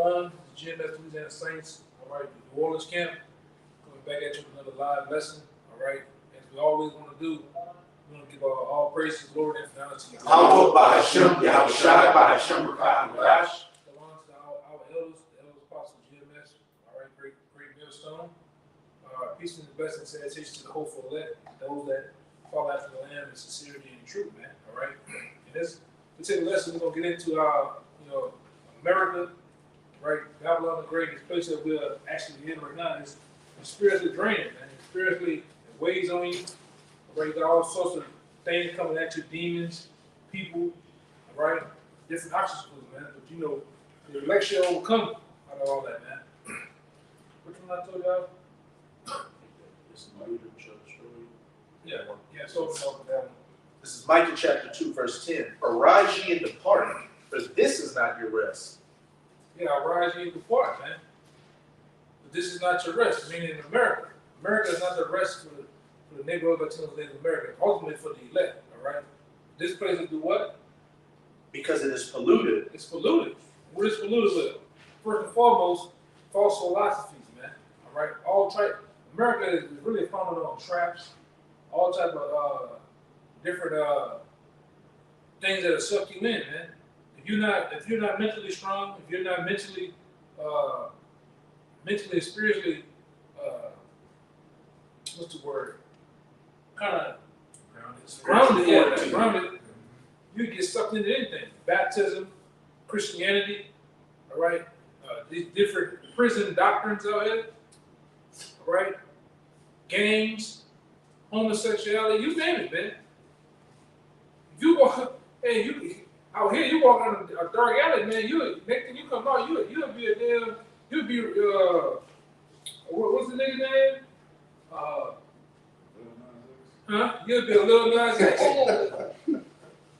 on the GMS Louisiana Saints. All right, the New Orleans camp. Coming back at you with another live lesson. All right, as we always want to do, we want to give all praise, glory, and honor to you. Hallowed by Hashem, Yahushua, by Hashem, Rakah, Madash. Belongs to our elders, the elders apostles of GMS. All right, great millstone. Peace and blessings and salutations to the hopeful elect, those that follow after the Lamb in sincerity and truth, man. All right. In this particular lesson, we're gonna get into our, America, right? Babylon the Great, this place that we're actually in right now is spiritually draining, man. Spiritually, it weighs on you. All right, you got all sorts of things coming at you, demons, people, all right, different obstacles, man. But the election will come out of all that, man. Which one I told y'all? Yeah, so about that one. This is Micah chapter 2, verse 10. Arise ye and depart, for this is not your rest. Yeah, arise ye and depart, man. But this is not your rest, meaning in America. America is not the rest for the neighborhood Latinos in America, ultimately for the elect, all right? This place will do what? Because it is polluted. It's polluted. What is polluted with? First and foremost, false philosophies, man. All right? America is really founded on traps, all type of different things that will suck you in, man. If you're not mentally strong, if you're not mentally and spiritually, what's the word? Kind of grounded, you get sucked into anything. Baptism, Christianity, all right? These different prison doctrines out here, all right? Gangs, homosexuality, you name it, man. If you walk, out here, you walk on a dark alley, man. Next thing you come out, you'll be what's the nigga name? You'll be a Lil Nas X.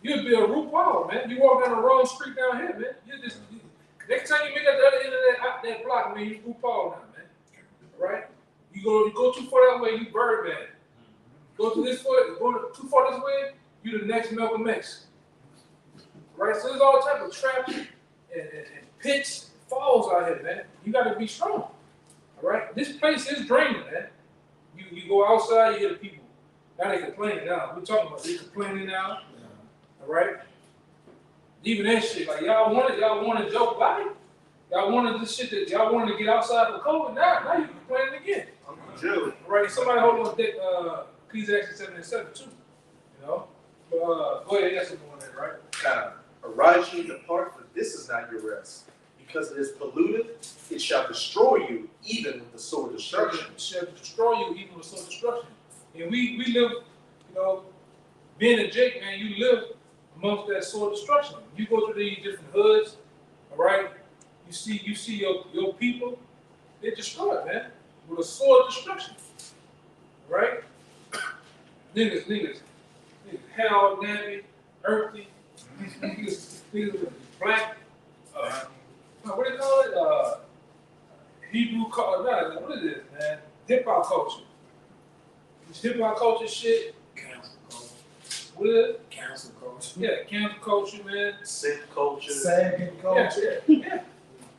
You'll be a RuPaul, man. You walk down the wrong street down here, man. Next time you make it at the other end of that block, man, you RuPaul now, man. All right? You go too far that way, you Birdman. Go too far this way, you the next Malcolm X. Right? So there's all type of traps and pits, falls out here, man. You got to be strong. All right? This place is draining, man. You go outside, you hear the people. Now they complaining now. We're talking about they complaining now. All right? Even that shit, like y'all wanted Joe Biden. Y'all wanted this shit that y'all wanted to get outside for COVID. Now you complaining again. True. All right? Somebody hold on Ecclesiastes 7 and 7 too. But go ahead, you got something on that, right? Arise ye and depart, for this is not your rest. Because it is polluted, it shall destroy you, even with the sword of destruction. It shall destroy you, even with sword of destruction. And we live, being a Jake, man, you live amongst that sword of destruction. You go through these different hoods, all right? You see your people, they're destroyed, man, with a sword of destruction, right? Niggas, hell, nappy, earthy, niggas black, what do you call it? Hebrew culture, what is this, man? Hip hop culture. This hip hop culture shit. Cancel culture. What is it? Cancel culture. Yeah, cancel culture, man. Sin culture. Sagging culture. Yeah.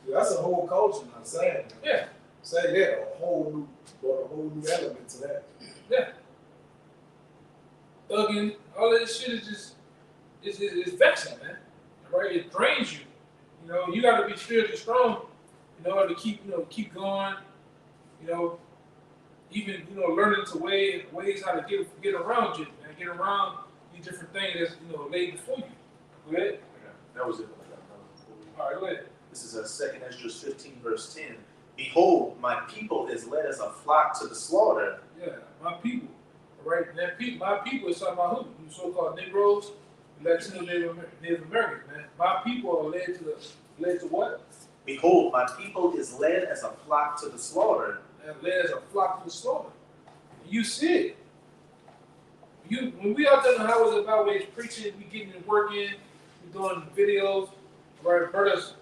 That's a whole culture now, sagging. Yeah. Say that, a whole new element to that. Yeah. Thugging, all of this shit is just, it's vexing, man. Right? It drains you. You got to be spiritually strong in order to keep going. Even learning to ways how to get around you and get around these different things that's laid before you. Go ahead. Okay. That was it. All right, go ahead. This is 2 Ezra 15, verse 10. Behold, my people is led as a flock to the slaughter. Yeah, my people. All right, my people is talking about who? You so-called Negroes, Latino Native Americans, man. My people are led to what? Behold, my people is led as a flock to the slaughter. And led as a flock to the slaughter. You see it. When we out there in the highways and byways preaching, we getting the work in, we doing videos, all right, brothers,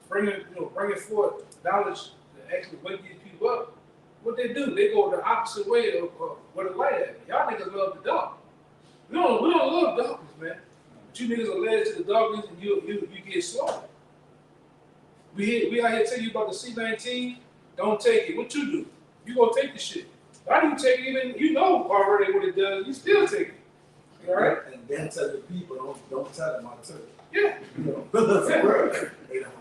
bringing forth knowledge to actually wake these people up. What they do, they go the opposite way of where the light at. Y'all niggas love the dark. We don't love darkness, man. But you niggas are led to the darkness and you get slaughtered. We out here telling you about the C-19. Don't take it. What you do? You gonna take the shit. Why do you take it even? You know already what it does. You still take it. All right. And then tell the people, don't tell them I took it. Yeah. You know, that's the word. They don't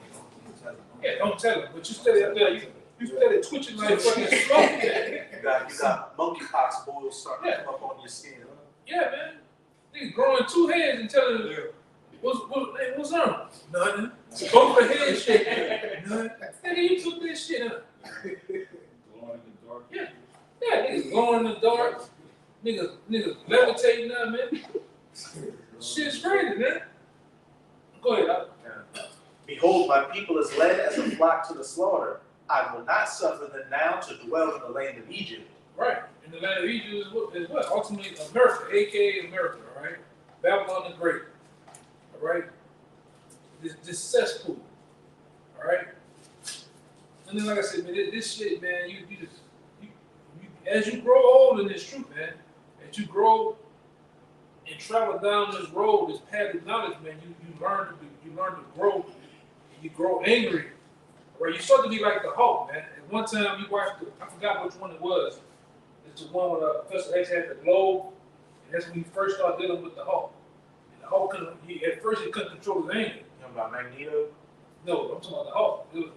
tell them. Yeah. Don't tell them. But you steady up there. You steady twitching like fucking smoke. You got monkeypox boils starting to come up on your skin. Yeah, man. Niggas growing 2 heads and telling them, what's up? Nothing. Both the head shit. Nothing. Nigga, you took this shit, huh? Glowing in the dark. Yeah. Yeah, niggas glowing in the dark. Niggas levitating now, man. Shit's crazy, man. Go ahead. Behold, my people is led as a flock to the slaughter. I will not suffer them now to dwell in the land of Egypt. Right. And the land of Egypt is what? Ultimately America, aka America, all right? Babylon the Great. All right? This cesspool. All right? And then like I said, man, this shit, man, you as you grow old in this truth, man, as you grow and travel down this road, this path of knowledge, man, you learn to grow, and you grow angry. Right, you start to be like the Hulk, man. At one time, you watched I forgot which one it was. It's the one where Professor X had the globe, and that's when he first started dealing with the Hulk. And the Hulk at first he couldn't control his anger. You know about Magneto? No, I'm talking about the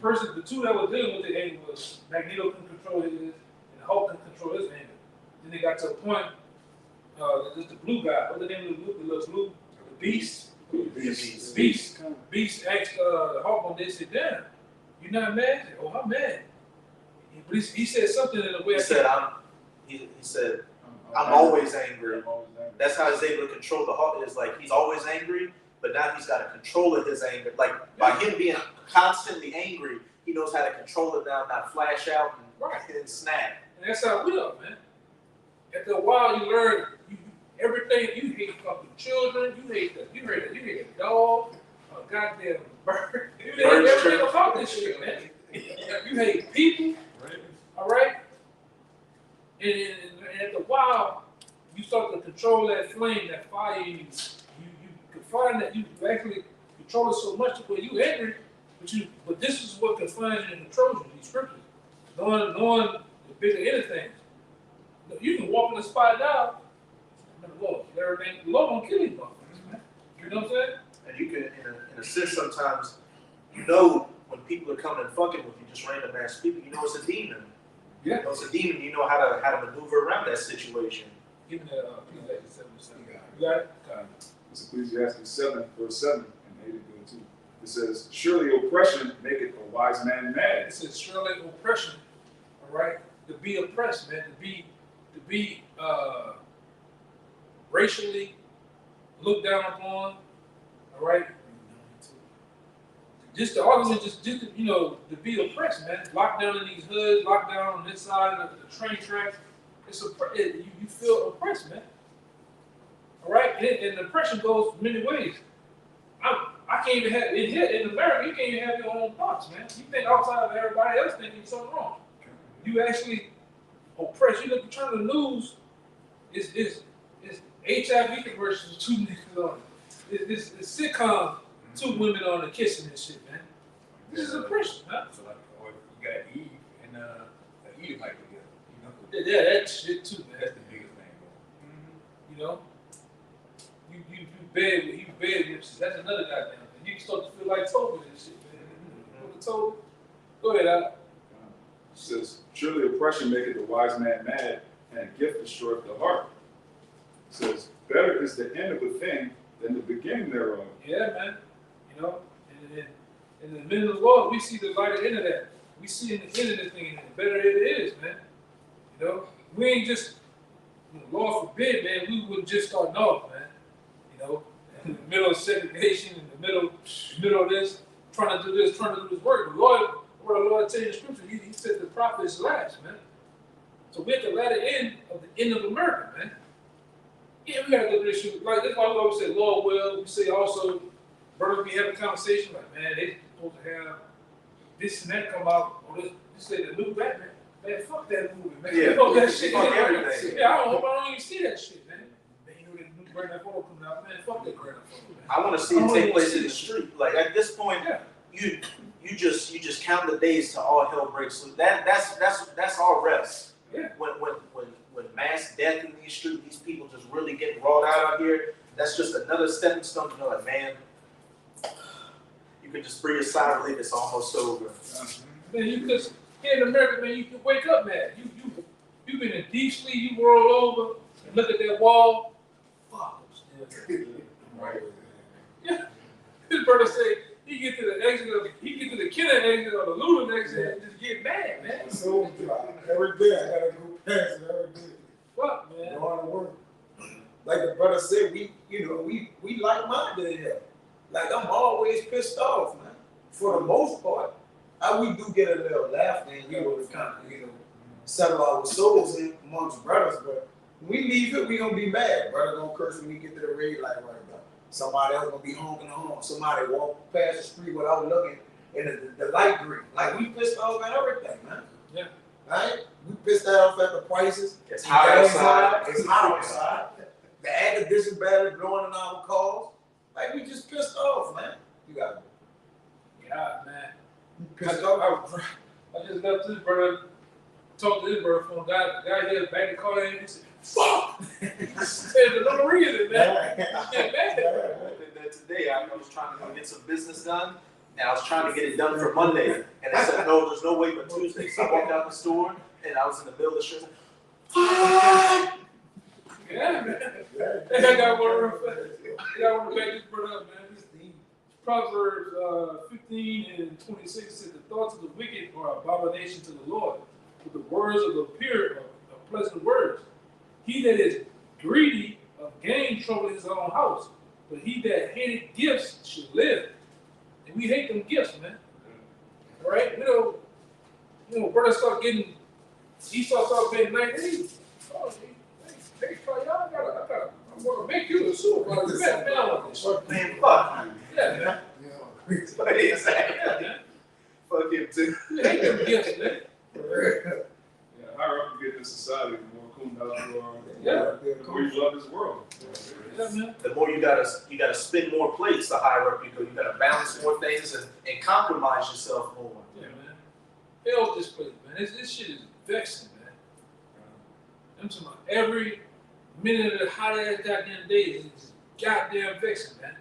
Hulk. The two that were dealing with the anger was Magneto couldn't control his, and the Hulk couldn't control his anger. Then they got to a point. There's the blue guy. What's the name of the little blue? The Beast. Beast asked the Hulk one day, said, damn, you not mad? Oh, I'm mad. But he said something in a way. He said, I'm always angry. That's how he's able to control the Hulk. It's like he's always angry, but now he's got to control his anger. Like by him being constantly angry, he knows how to control it now, not flash out and snap. And that's how we are, man. After a while, you learn everything. You hate fucking children. You hate a dog, a goddamn bird. You hate everything about this shit, man. You hate people, all right? And after a while, you start to control that flame, that fire in you. You can find that you actually control it so much to where you angry, but this is what confines you and controls you, these scriptures. Knowing the bigger anything. You can walk in the spot now, Lord, everything, the Lord won't kill you, man. You know what I'm saying? And you can, in a sense, sometimes you know when people are coming and fucking with you, just random ass people. You know it's a demon. Yeah. You know it's a demon. You know how to maneuver around that situation. Give me that Ecclesiastes 7:7. You got it? It's Ecclesiastes 7, verse 7, and 8 is good too. It says, surely oppression maketh a wise man mad. It says, surely oppression, all right? To be oppressed, man, to be racially looked down upon, all right? Just the argument, to be oppressed, man. Locked down in these hoods, locked down on this side of the train tracks. You feel oppressed, man. All right? And oppression goes many ways. I can't even have, in America, you can't even have your own thoughts, man. You think outside of everybody else thinking something wrong. You actually oppressed. You turn on the news, it's HIV commercials, 2 niggas on it. It's sitcom, 2 women on it kissing and shit, man. This is oppression, man. So like, or you got Eve and Edomite together, you know? Yeah, that shit too, man. That's the biggest thing, bro. You know, you bed with, that's another goddamn thing. You start to feel like Toby and shit, man. Look at Toby. Go ahead, Al. It says, surely oppression maketh the wise man mad, and a gift destroyeth the heart. It says, better is the end of a thing than the beginning thereof. Yeah, man. You know, and in the middle of the Lord, we see the light at the end of that. We see in the end of this thing, and the better it is, man. You know, we ain't just, Lord forbid, man, we wouldn't just start off, man. You know, in the middle of segregation, in the middle of this, trying to do this work. The Lord, what the Lord tell you in the scripture, he said the prophet is last, man. So we're at the latter end of America, man. Yeah, we gotta go through this shit. Like that's why we always say, Lord will. We say also, brothers be having a conversation like, man, they supposed to have this and that come out, or this say the new Batman. Man, fuck that movie, man. Yeah, you know that shit. fuck everything. Yeah, I don't even see that shit, man. Man, you know that new Grand Theft Auto coming out, man. Fuck that Grand Theft Auto, man. I want to see it take place in the street. Like at this point, Yeah. you just count the days till all hell breaks loose. That's our rest. Yeah. When mass death in these streets, these people just really get raw out here. That's just another stepping stone to know, like, man, you can just breathe a sigh of relief. It's almost over. Man, you just here in America, man, you can wake up mad. You've been in deep sleep. You roll over and look at that wall. Fuck, I'm still here. Right. Yeah. His brother said he get to the killing exit or the looting exit and just get mad, man. So every day I gotta go past it every day. Fuck, man. Going to work. Like the brother said, we like minded in here. Like I'm always pissed off, man. For the most part, we do get a little laugh, man. We will kind of, settle our souls in amongst brothers, but when we leave it, we gonna be mad. Brother gonna curse when we get to the red light right now. Somebody else gonna be honking the horn. Somebody walk past the street without looking, and the light green. Like we pissed off at everything, man. Yeah. Right? We pissed off at the prices. It's hot outside. It's hot outside. The air conditioning battery blowing in our cars. Like we just pissed off, man. You got God, man. pissed off. I just left this brother, talked to this brother from guy here back in the car and he said, fuck! Said the no reason, man. Get mad. Today I was trying to go get some business done, and I was trying to get it done for Monday, and they said no, there's no way but Tuesday. So I walked out the store, and I was in the middle of the street. Fuck! Yeah, man. I got one to back this brother up, man. Proverbs 15 and 26 says, the thoughts of the wicked are abomination to the Lord, but the words of the pure are pleasant words. He that is greedy of gain trouble his own house, but he that hated gifts should live. And we hate them gifts, man. All right? Brother start getting, Esau start paying 19. Oh, hey, y'all I'm gonna make you a supervisor. Man, fuck. Yeah, But exactly. Fuck him too. we hate them gifts, man. Yeah, the higher up you get in society, the more cool out you are. Yeah. The more you love this world. Yeah, man. The more you gotta spin more plates, the higher up you go. You gotta balance more things and compromise yourself more. Yeah, man. Hell this place, man. This shit is vexing, man. I'm talking about every minute of the hot ass goddamn day is goddamn vexing, man.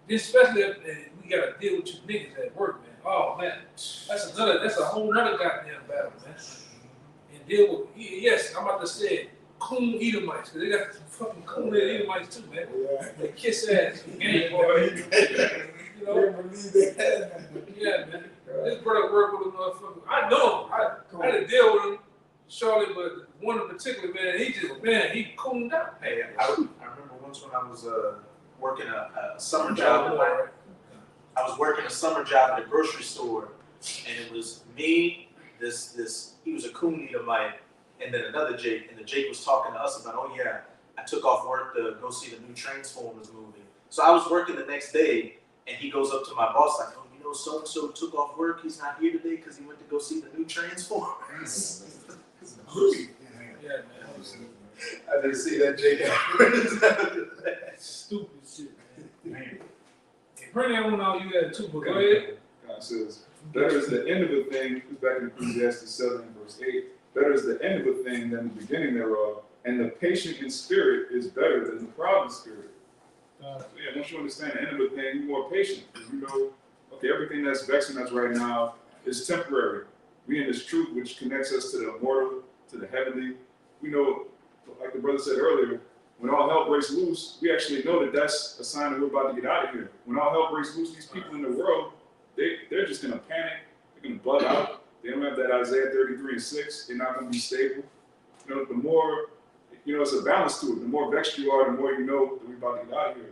Especially if we gotta deal with you niggas at work, man. Oh man, that's a whole nother goddamn battle, man. And deal with, yes, I'm about to say coon Edomites, because they got some fucking coon Edomites too, man. They kiss ass, game boy. You know? Yeah, man. This brother work with a motherfucker. I know him. I had to deal with him, Charlie, but one in particular, man, he cooned out. Hey, I remember once when I was working a summer job. I was working a summer job at a grocery store, and it was me, this he was a coon Edomite, and then another Jake, and the Jake was talking to us about, oh yeah, I took off work to go see the new Transformers movie. So I was working the next day, and he goes up to my boss like, oh, so-and-so took off work, he's not here today because he went to go see the new Transformers. Yeah, man. I didn't see that, Jake. Stupid shit, man. Bring that one out, you had too, but go ahead. God says, better is the end of a thing, it's back in Ecclesiastes 7 verse 8, better is the end of a thing than the beginning thereof, and the patient in spirit is better than the proud in spirit. So yeah, once you understand the end of a thing, you're more patient. Because okay, everything that's vexing us right now is temporary. We in this truth which connects us to the immortal, to the heavenly. We know, like the brother said earlier, when all hell breaks loose, we actually know that that's a sign that we're about to get out of here. When all hell breaks loose, these people in the world, they're just going to panic. They're going to bug out. They don't have that Isaiah 33:6. They're not going to be stable. The more, it's a balance to it. The more vexed you are, the more you know that we're about to get out of here.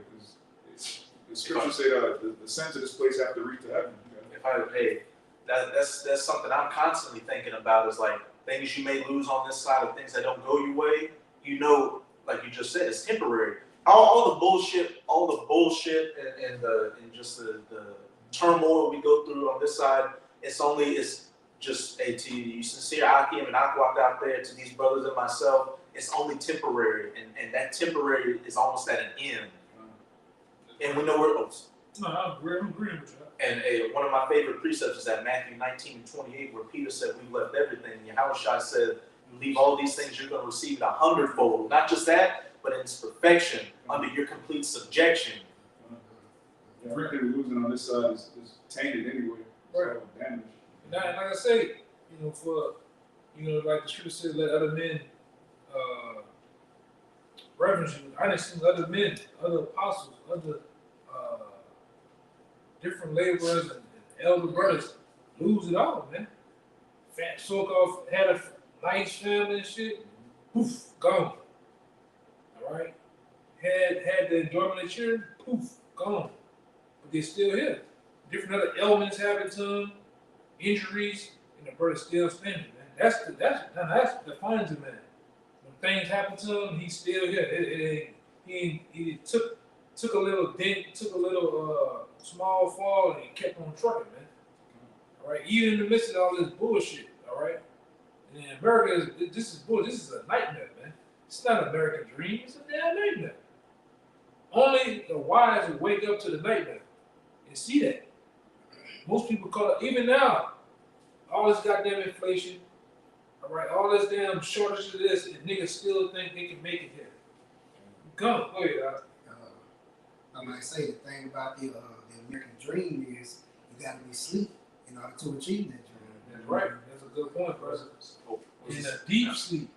Because the scriptures say the sins of this place have to reach to heaven. That's something I'm constantly thinking about is like things you may lose on this side of things that don't go your way. Like you just said, it's temporary. All the bullshit and just the turmoil we go through on this side, it's just you sincere Akim and Akwak out there to these brothers and myself. it's only temporary, and that temporary is almost at an end. And we know where it goes. No, I'm agreeing with you. And one of my favorite precepts is at Matthew 19:28, where Peter said, "We've left everything." And Yahushua said, "You leave all these things, you're going to receive it 100-fold." Not just that, but in its perfection, under your complete subjection. Everything we're losing on this side is tainted anyway. Right. So damaged. And like I say, like the scripture says, let other men reverence you. I done seen other men, other apostles, other different laborers and elder brothers lose it all, man. Fat so-called had a nice family and shit, poof, gone. All right, had the enjoyment of children, poof, gone. But they're still here. Different other elements happen to them, injuries, and the brother's still standing, man. That's defines a man. When things happen to him, he's still here. He took a little dent, took a little small fall, and he kept on trucking, man. All right, even in the midst of all this bullshit, all right. And in America, this is bullshit. This is a nightmare, man. It's not an American dream. It's a damn nightmare. Only the wise will wake up to the nightmare and see that. Most people call it, even now, all this goddamn inflation, all right, all this damn shortage of this, and niggas still think they can make it here. Go ahead, I might say the thing about the American dream is you got to be asleep in order to achieve that dream. That's right. That's a good point, brother. In a deep sleep.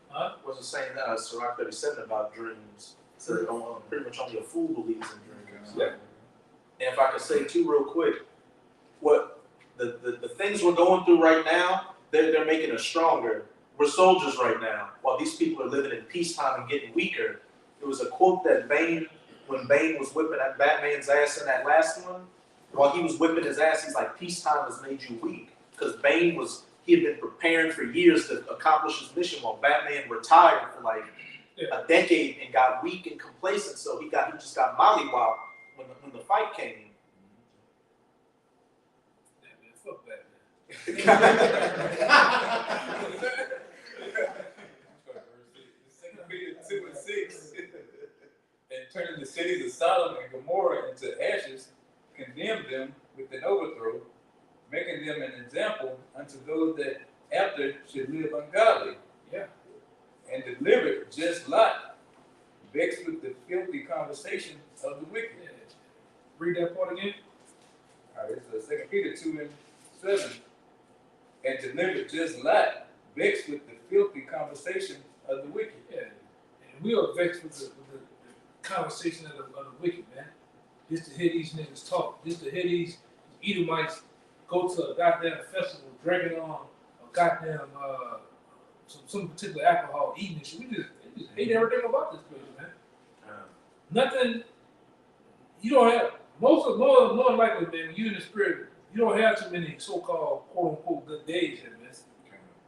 Huh? Was it saying Sirach 37 about dreams? So pretty much only a fool believes in dreams. Yeah. And if I could say too real quick, what the things we're going through right now, they're making us stronger. We're soldiers right now, while these people are living in peacetime and getting weaker. There was a quote that when Bane was whipping at Batman's ass in that last one, while he was whipping his ass, he's like, peacetime has made you weak. Because he had been preparing for years to accomplish his mission, while Batman retired for like a decade and got weak and complacent, so he just got mollywopped when the fight came. Yeah, man, fuck Batman. 2 Peter 2:6. And turning the cities of Sodom and Gomorrah into ashes, condemned them with an overthrow, making them an example unto those that after should live ungodly. Yeah. And delivered just Lot, vexed with the filthy conversation of the wicked. Yeah. Read that part again. All right, it's 2 Peter 2:7. And delivered just Lot, vexed with the filthy conversation of the wicked. Yeah. And we are vexed with the conversation of the wicked, man. Just to hear these niggas talk. Just to hear these Edomites go to a goddamn festival, drinking on a goddamn some particular alcohol, eating and shit. We just hate everything about this place, man. Nothing. You don't have more likely, man. When you in the spirit, you don't have too many so-called quote unquote good days here, man.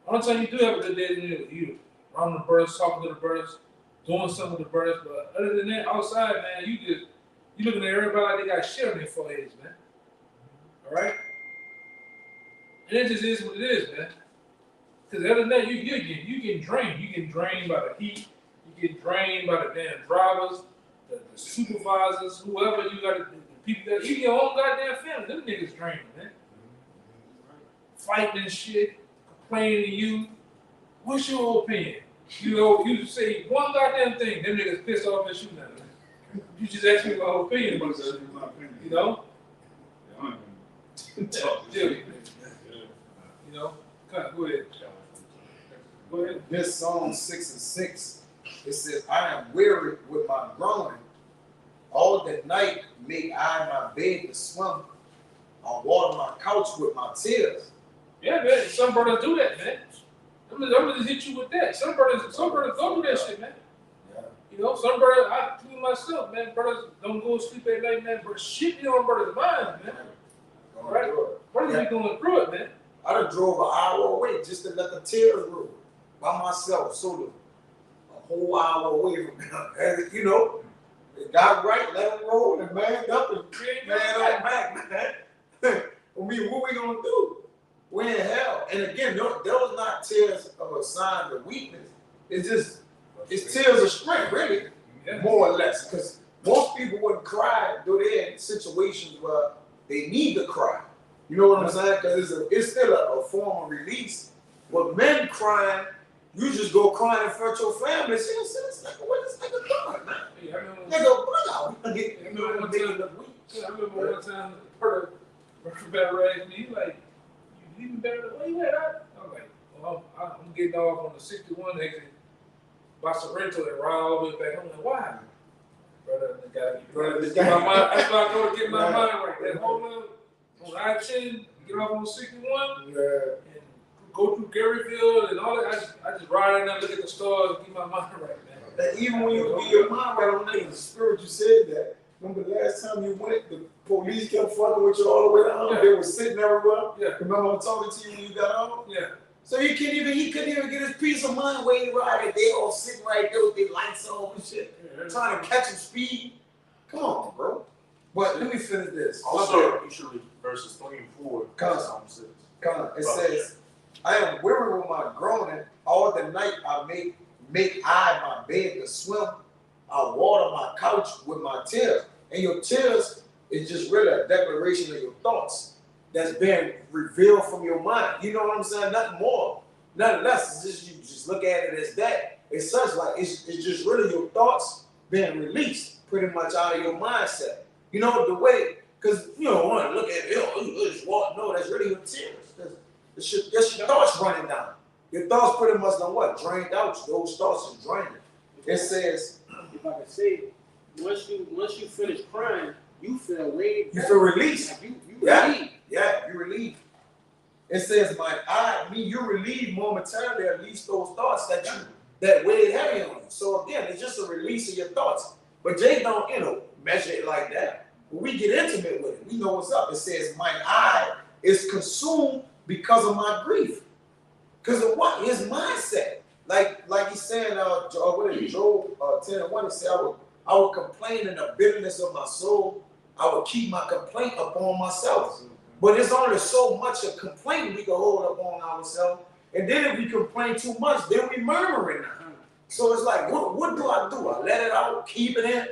Only time you do have a good day is you around the birds, talking to the birds, doing something with the birds. But other than that, outside, man, you looking at everybody like they got shit on their foreheads, man. All right. And it just is what it is, man. Because other than that, you getting drained. You getting drained by the heat. You get drained by the damn drivers, the supervisors, whoever you got, the people that even your own goddamn family. Them niggas draining, man. Fighting and shit, complaining to you. What's your opinion? You say one goddamn thing, them niggas pissed off and shooting at me. You just ask me my opinion about this. You know? You know? Go ahead. Go ahead. This Psalm 6:6, it says, I am weary with my groaning. All the night make I my bed to swim. I water my couch with my tears. Yeah, man. Some brothers do that, man. I'm gonna just hit you with that. Some brothers go do that shit, man. Yeah. You know, some brothers, I do myself, man. Brothers don't go to sleep at night, man. But shit be on brothers' minds, man. Right? Brothers be going through it, man. I done drove an hour away just to let the tears roll by myself, sort of a whole hour away from them. You know, it got right, let them roll, and manned up, and man on back, man. I mean, what we gonna do? We're in hell. And again, those not tears of a sign of weakness. it's tears of strength, really, Yeah. more or less. Because most people wouldn't cry, though they're in situations where they need to cry. You know what I'm saying? Because it's still a form of release. But men crying, you just go crying in front of your family. See, it's like, what is nigga doing, man? Yeah, I remember Nigga, what out? I remember one time, Perk better asked me, he like, you leaving better? Where you at? I was like, well, I'm getting off on the 61 exit by Sorrento and ride all the way back. I'm like, why? Brother, brother, just get my mind. That's why I go to get my mind right. That whole on I-10, get off on 61, and go through Garyville and all that. I just ride in there, look at the stars, get my mind right, man. That even when you get your mind right on the spirit, you said that. Remember the last time you went, the police kept fucking with you all the way down. Yeah. They were sitting everywhere. Yeah. Remember I'm talking to you when you got home? Yeah. So he couldn't even get his peace of mind where he ride. They all sitting right there with their lights on and shit, trying to catch him speed. Come on, bro. But let me finish this. Also, you should read verses 3 and 4. Psalm 6. It says, I am weary with my groaning. All the night I make I my bed to swim. I water my couch with my tears. And your tears is just really a declaration of your thoughts that's been revealed from your mind. You know what I'm saying? Nothing more, nothing less. It's just you just look at it as that. It's such like it's just really your thoughts being released pretty much out of your mindset. You know the way, because you don't want to look at it, just walk. No, that's really your tears. That's your thoughts running down. Your thoughts pretty much done what? Drained out. Those thoughts are draining. It says, if I can say, once you finish crying, you feel weighted. you feel released. Like you Yeah. relieved. Yeah, you relieved. It says, you relieve momentarily at least those thoughts that weighed heavy on you. So again, it's just a release of your thoughts. But Jay don't, measure it like that. When we get intimate with it, we know what's up. It says, my eye is consumed because of my grief. Because of what? His mindset. Like he's saying, what is it, Job 10:1, he said, I will complain in the bitterness of my soul. I will keep my complaint upon myself. But there's only so much a complaint we can hold upon ourselves. And then if we complain too much, then we murmuring now. So it's like, what do? I let it out, keep it in,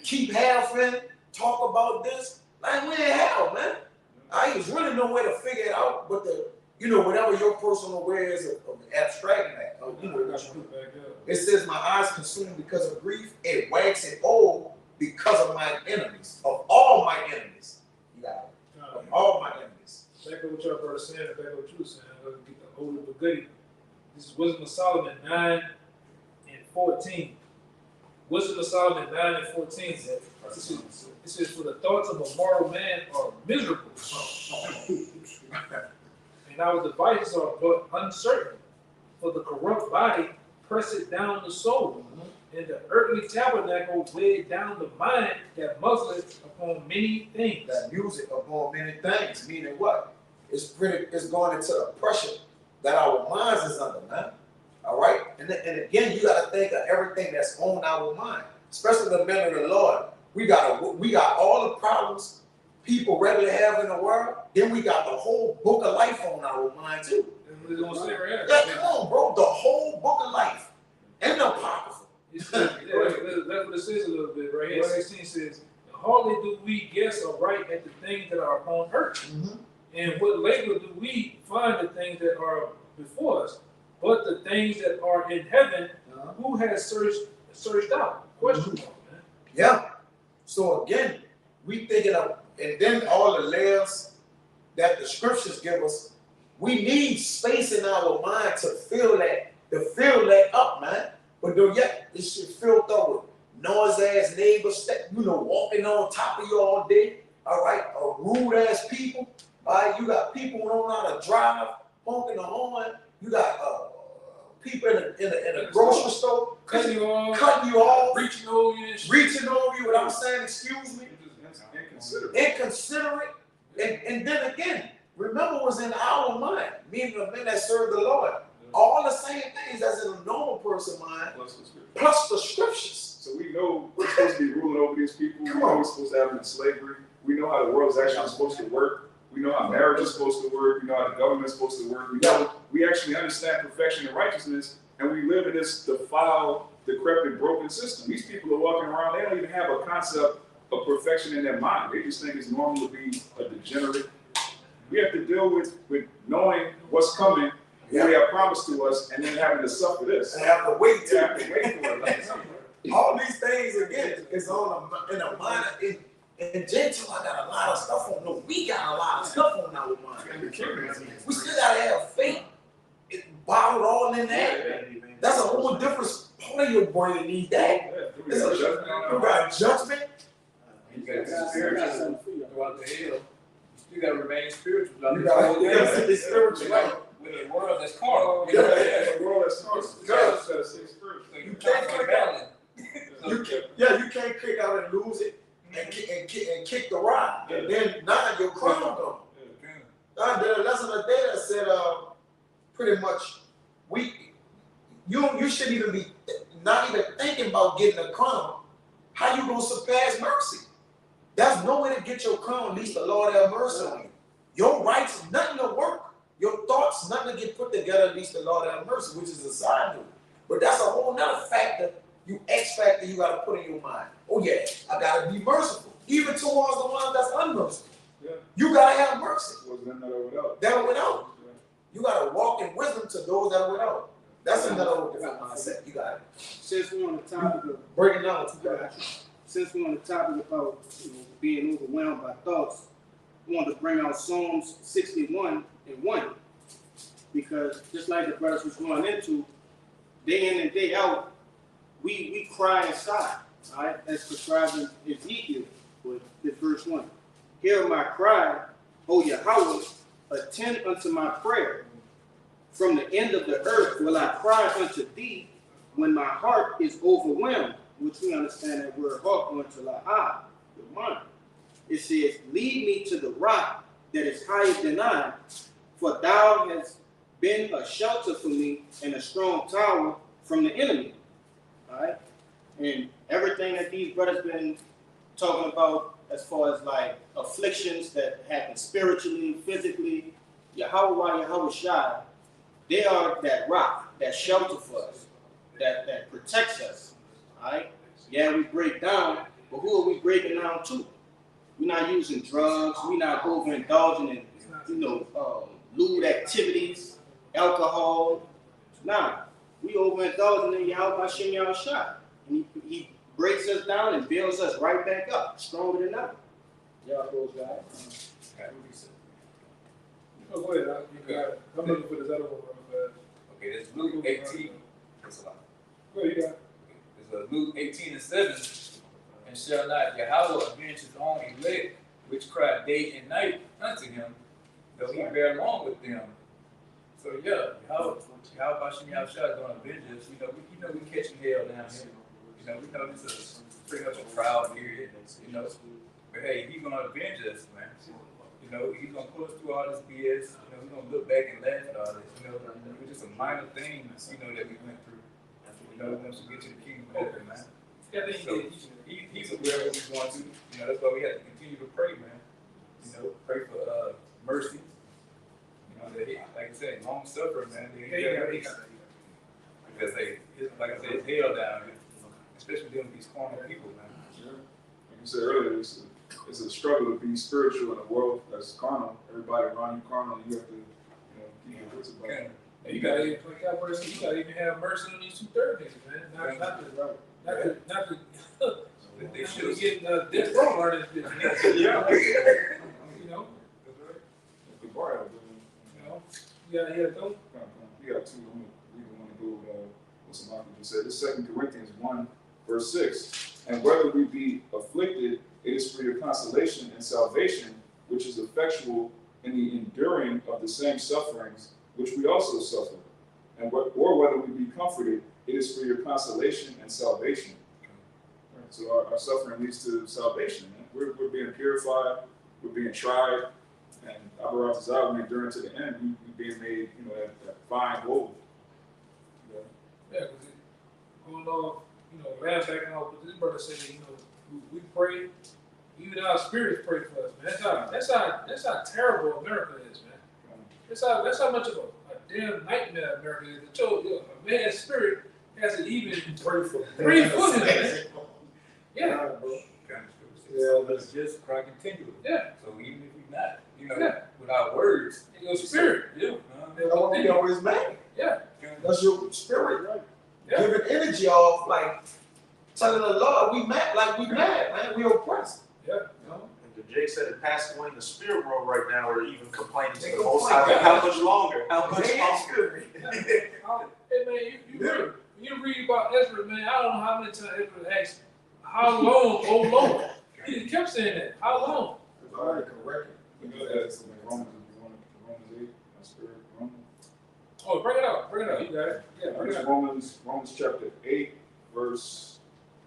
keep half in, talk about this. Like, we in hell, man. I was really no way to figure it out, but whatever your personal way is of abstracting that. It says, my eyes consumed because of grief, and waxing old because of my enemies, of all my enemies. You got it. Of all my enemies. Back up what y'all brother saying, back up what you were saying, let's get the older but goodie. This is Wisdom of Solomon 9:14. Wisdom of Solomon 9:14 says, it says, for the thoughts of a mortal man are miserable. And our devices are but uncertain. For the corrupt body presseth down the soul, and the earthly tabernacle weighed down the mind that muzzleth upon many things. That music upon many things, meaning what? It's going into the pressure that our minds is under, man. All right? And again, you got to think of everything that's on our mind, especially the men of the Lord. We got all the problems people regularly have in the world. Then we got the whole book of life on our mind, too. We're gonna say right here. Yeah, come on, bro. The whole book of life. And the apocrypha. That's what it says a little bit right here. 16 says, hardly do we guess aright at the things that are upon earth. Mm-hmm. And what labor do we find the things that are before us? But the things that are in heaven, who has searched out? Question mark, man. Yeah. So again, we thinking of, and then all the layers that the scriptures give us, we need space in our mind to fill that up, man. But though yet this shit filled up with noisy ass neighbors, walking on top of you all day. All right, rude ass people. All right, you got people who don't know how to drive, honking the horn. You got people in a grocery store Cutting you off, reaching over you, without saying excuse me. Inconsiderate. And then again, remember what's in our mind, meaning the men that serve the Lord. All the same things as in a normal person's mind, plus the scriptures. So we know we're supposed to be ruling over these people. We know we're supposed to have them in slavery. We know how the world is actually supposed to work. We know how marriage is supposed to work. We know how the government is supposed to work. We actually understand perfection and righteousness, and we live in this defiled, decrepit, broken system. These people are walking around, they don't even have a concept of perfection in their mind. They just think it's normal to be a degenerate. We have to deal with knowing what's coming, what they have promised to us, and then having to suffer this. And have to wait You have to wait for it. all these things again is on in a minor. In Gentile, I got a lot of stuff on. No, we got a lot of stuff on our mind. We still gotta have faith. It bottled all in there. That's a whole different part of your brain needs that. You got judgment. You got spiritual throughout the hell. You still got to remain spiritual. You gotta be spiritual. Right. With a world that's carnal. Yeah, the world is carnal. God says stay spiritual. So you can't be balanced. You can't kick out and lose it and kick the rod. And then now your crown gone. I did a lesson today that said pretty much you shouldn't even be not even thinking about getting a crown. How you gonna surpass mercy? There's no way to get your crown, at least the Lord have mercy on you. Your rights, nothing to work. Your thoughts, nothing to get put together, at least the Lord have mercy, which is a side note. But that's a whole nother factor, X factor you gotta put in your mind. Oh yeah, I gotta be merciful. Even towards the ones that's unmerciful. Yeah. You gotta have mercy. Was them that are without. That are without. You gotta walk in wisdom to those that are without. That's another different mindset. You got it. Since we're on the topic of Breaking down to that. since we're on the topic about being overwhelmed by thoughts, I want to bring out Psalms 61 and 1. Because just like the brothers was going into, day in and day out, we cry inside, all right? As prescribed in Ezekiel, with verse 1. Hear my cry, O Yahweh, attend unto my prayer. From the end of the earth will I cry unto thee when my heart is overwhelmed, which we understand that word heart going to La'ah, the mind. It says, lead me to the rock that is higher than I, for thou hast been a shelter for me and a strong tower from the enemy. All right? And everything that these brothers been talking about as far as like afflictions that happen spiritually, physically, Yahweh Shai, they are that rock, that shelter for us, that protects us. All right? Yeah, we break down, but who are we breaking down to? We're not using drugs. We're not overindulging in, lewd activities, alcohol. Nah, we overindulging in Yahweh Hashem Yahushua. And he breaks us down and builds us right back up, stronger than ever. Y'all those guys. Oh, go ahead. You got it. I'm looking for this other one. Okay, that's Luke 18. That's a lot. Go ahead, you got it. It's Luke 18 and 7. And shall not Yahweh avenge his own elect, which cry day and night unto him, though he bear along with them. So yeah, Yahweh Hashem Yahushua is going to avenge us. We know we catching hell down here. We know this is pretty much a trial period. But hey, he's going to avenge us, man. He's going to pull us through all this BS. We're going to look back and laugh at all this. It was just a minor thing, that we went through. Once we get to the kingdom of heaven, man. So he's aware of what he's going to. That's why we have to continue to pray, man. Pray for mercy. That he, like I said, long suffering, man. Because like I said, it's hell down here, especially dealing with these carnal people, man. Yeah. Like you said earlier, it's a struggle to be spiritual in a world that's carnal. Everybody around you carnal, and you have to, keep your wits about it. You gotta even play out mercy. You gotta even have mercy on these 2 third niggas, man. Not to they should get death row on this bitch. Yeah. The bar out there. You gotta You got 2. We want to go with what Samaki just said. This 2 Corinthians 1, verse 6. And whether we be afflicted, it is for your consolation and salvation, which is effectual in the enduring of the same sufferings which we also suffer. Or whether we be comforted, it is for your consolation and salvation. Right. So our suffering leads to salvation. Man. We're being purified, we're being tried, and Abarat Zah, when we endure to the end, we being made, that fine gold. Yeah, because going on, last back and all, but this brother said, we pray, even our spirits pray for us, man. That's how terrible America is, man. That's how much of a damn nightmare America is. That a man's spirit has to even Pray for pray for him, man. Yeah. bro. So it's just cry continually. Yeah. So even if you're not, Yeah. without words, In your spirit. yeah. That's why we always mad. Yeah. That's your spirit, right? Yeah. Giving energy off, like telling the Lord we mad, like we mad, man. We oppressed. Yeah. You know? And Jake said it passed away in the spirit world right now, or even complaining to They the complain. Most High. How much longer? How much They longer? Hey man, you read about Ezra, man. I don't know how many times Ezra asked, "How long, oh Lord?" He kept saying that. How long? It's already corrected. You know that's in Romans, if you want to, Romans 8, my spirit, Romans. Oh, bring it up. Bring it up. You got it. Yeah, bring it up. Romans chapter 8, verse,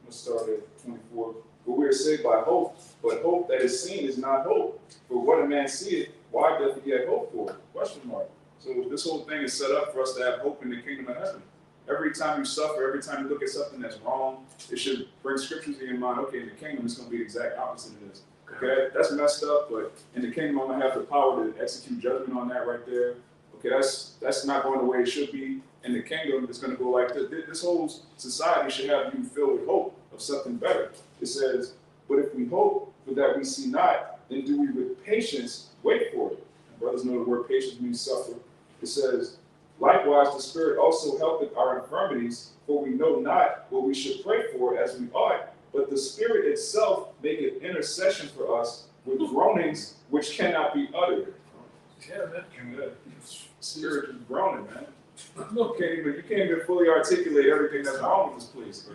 let's start at 24. But we are saved by hope, but hope that is seen is not hope. For what a man seeth, why doth he have hope for? Question mark. So this whole thing is set up for us to have hope in the kingdom of heaven. Every time you suffer, every time you look at something that's wrong, it should bring scriptures in your mind. Okay, in the kingdom, it's going to be the exact opposite of this. Okay, that's messed up, but in the kingdom, I'm going to have the power to execute judgment on that right there. Okay, that's not going the way it should be. In the kingdom, it's going to go like this. This whole society should have you filled with hope of something better. It says, but if we hope for that we see not, then do we with patience wait for it. And brothers know the word patience means suffer. It says, likewise, the Spirit also helpeth our infirmities, for we know not what we should pray for as we ought, but the Spirit itself maketh intercession for us with groanings which cannot be uttered. Yeah, man. Spirit is groaning, man. You can't even fully articulate everything that's wrong with this place.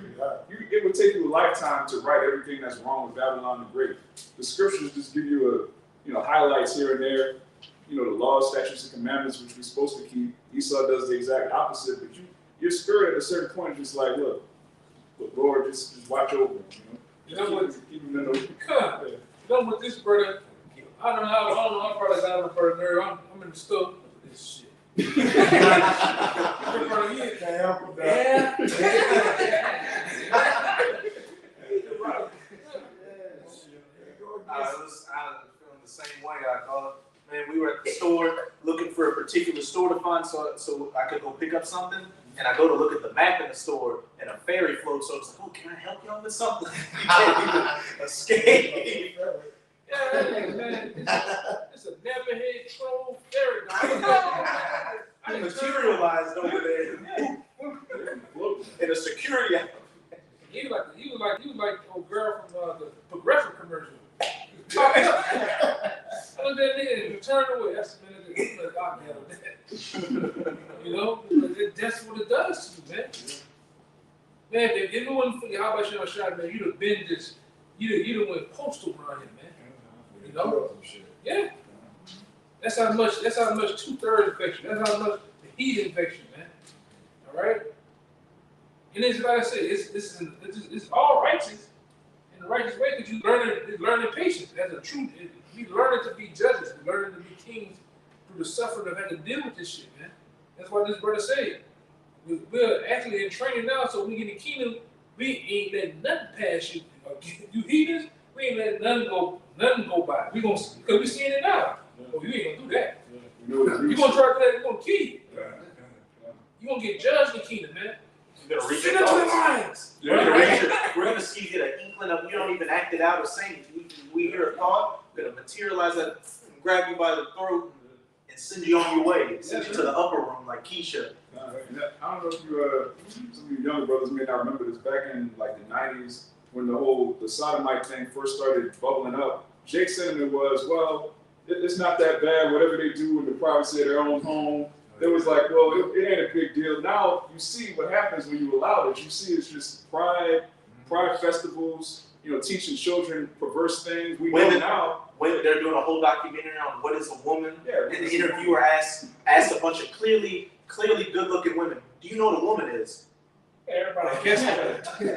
It would take you a lifetime to write everything that's wrong with Babylon the Great. The scriptures just give you highlights here and there. The laws, statutes, and commandments which we're supposed to keep. Esau does the exact opposite, but your spirit at a certain point is just like, look, Lord, just watch over him. You know what? Keep him in the You know what this brother? I don't know. I'm probably out of the nerve. I'm in the store. Look at this shit. I was feeling the same way. I thought, man, we were at the store looking for a particular store to find so I could go pick up something. And I go to look at the map in the store, and a ferry floats. So it's like, oh, can I help y'all with something? You can't even escape. Yeah, man. It's a never-head troll ferry. I Materialized over there in a security. He was like old girl from the Progressive commercial. I looked at that nigga and turned away. That's the minute I got that. That's what it does to you, man. Man, if it wasn't for the how about your shot, man, you'd have been just, you'd have went postal around here, man. Yeah. That's how much 2/3 infection. That's how much the heat infection, man. All right. And it's like I said, it's all righteous in the righteous way because you learning patience as a truth. We learning to be judges. We learning to be kings through the suffering of having to deal with this shit, man. That's what this brother said. We're actually in training now, so we get in the kingdom. We ain't letting nothing pass you. You heathens, we ain't letting nothing go by. We gonna because we seeing it now. Oh, you ain't gonna do that. You gonna try to do that? You gonna kill you. You gonna get judged in the kingdom, man. You're gonna reach Sit up to the lions. We're gonna see you get an inkling of you don't even act it out or saying it. We hear a thought, we're gonna materialize that, grab you by the throat, and send you on your way. Send you to the upper room like Keisha. I don't know if some of you younger brothers may not remember this. Back in like the 90s, when the sodomite thing first started bubbling up, Jake's sentiment was, well, it's not that bad. Whatever they do in the privacy of their own home. It was like, well, it ain't a big deal. Now you see what happens when you allow it. You see it's just pride festivals, teaching children perverse things. Women now, they're doing a whole documentary on what is a woman. Yeah, and the interviewer asked a bunch of clearly good-looking women, do you know what a woman is? Everybody guess what you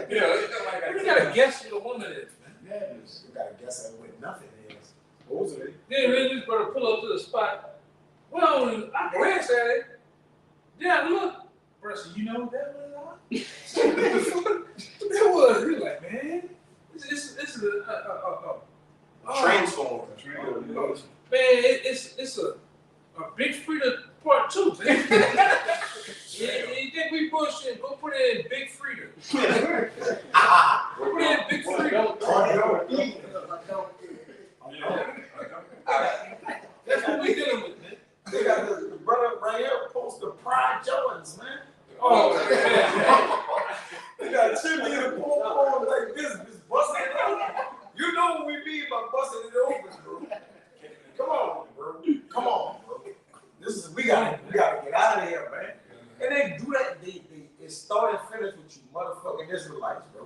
gotta guess what a woman is, man. Yeah, you gotta guess at what nothing is. Supposedly. Then we just better pull up to the spot. Well, I glanced at it. Then I look. Bro, so you know what that was? That was. He was like, man, this is a transform. Man, it's a big freedom part 2, man. You think we bullshit? Go put it in Big Freedom. Put it in Big Freedom. That's what we dealing with, man. They got the brother right here post the Pride Jordans, man. Oh, man. They got a cheerleader on like this busting it open. You know what we mean by busting it open, bro. Come on, bro. Come on, bro. We gotta get out of here, man. And they do that. They start and finish with you motherfucking Israelites, bro.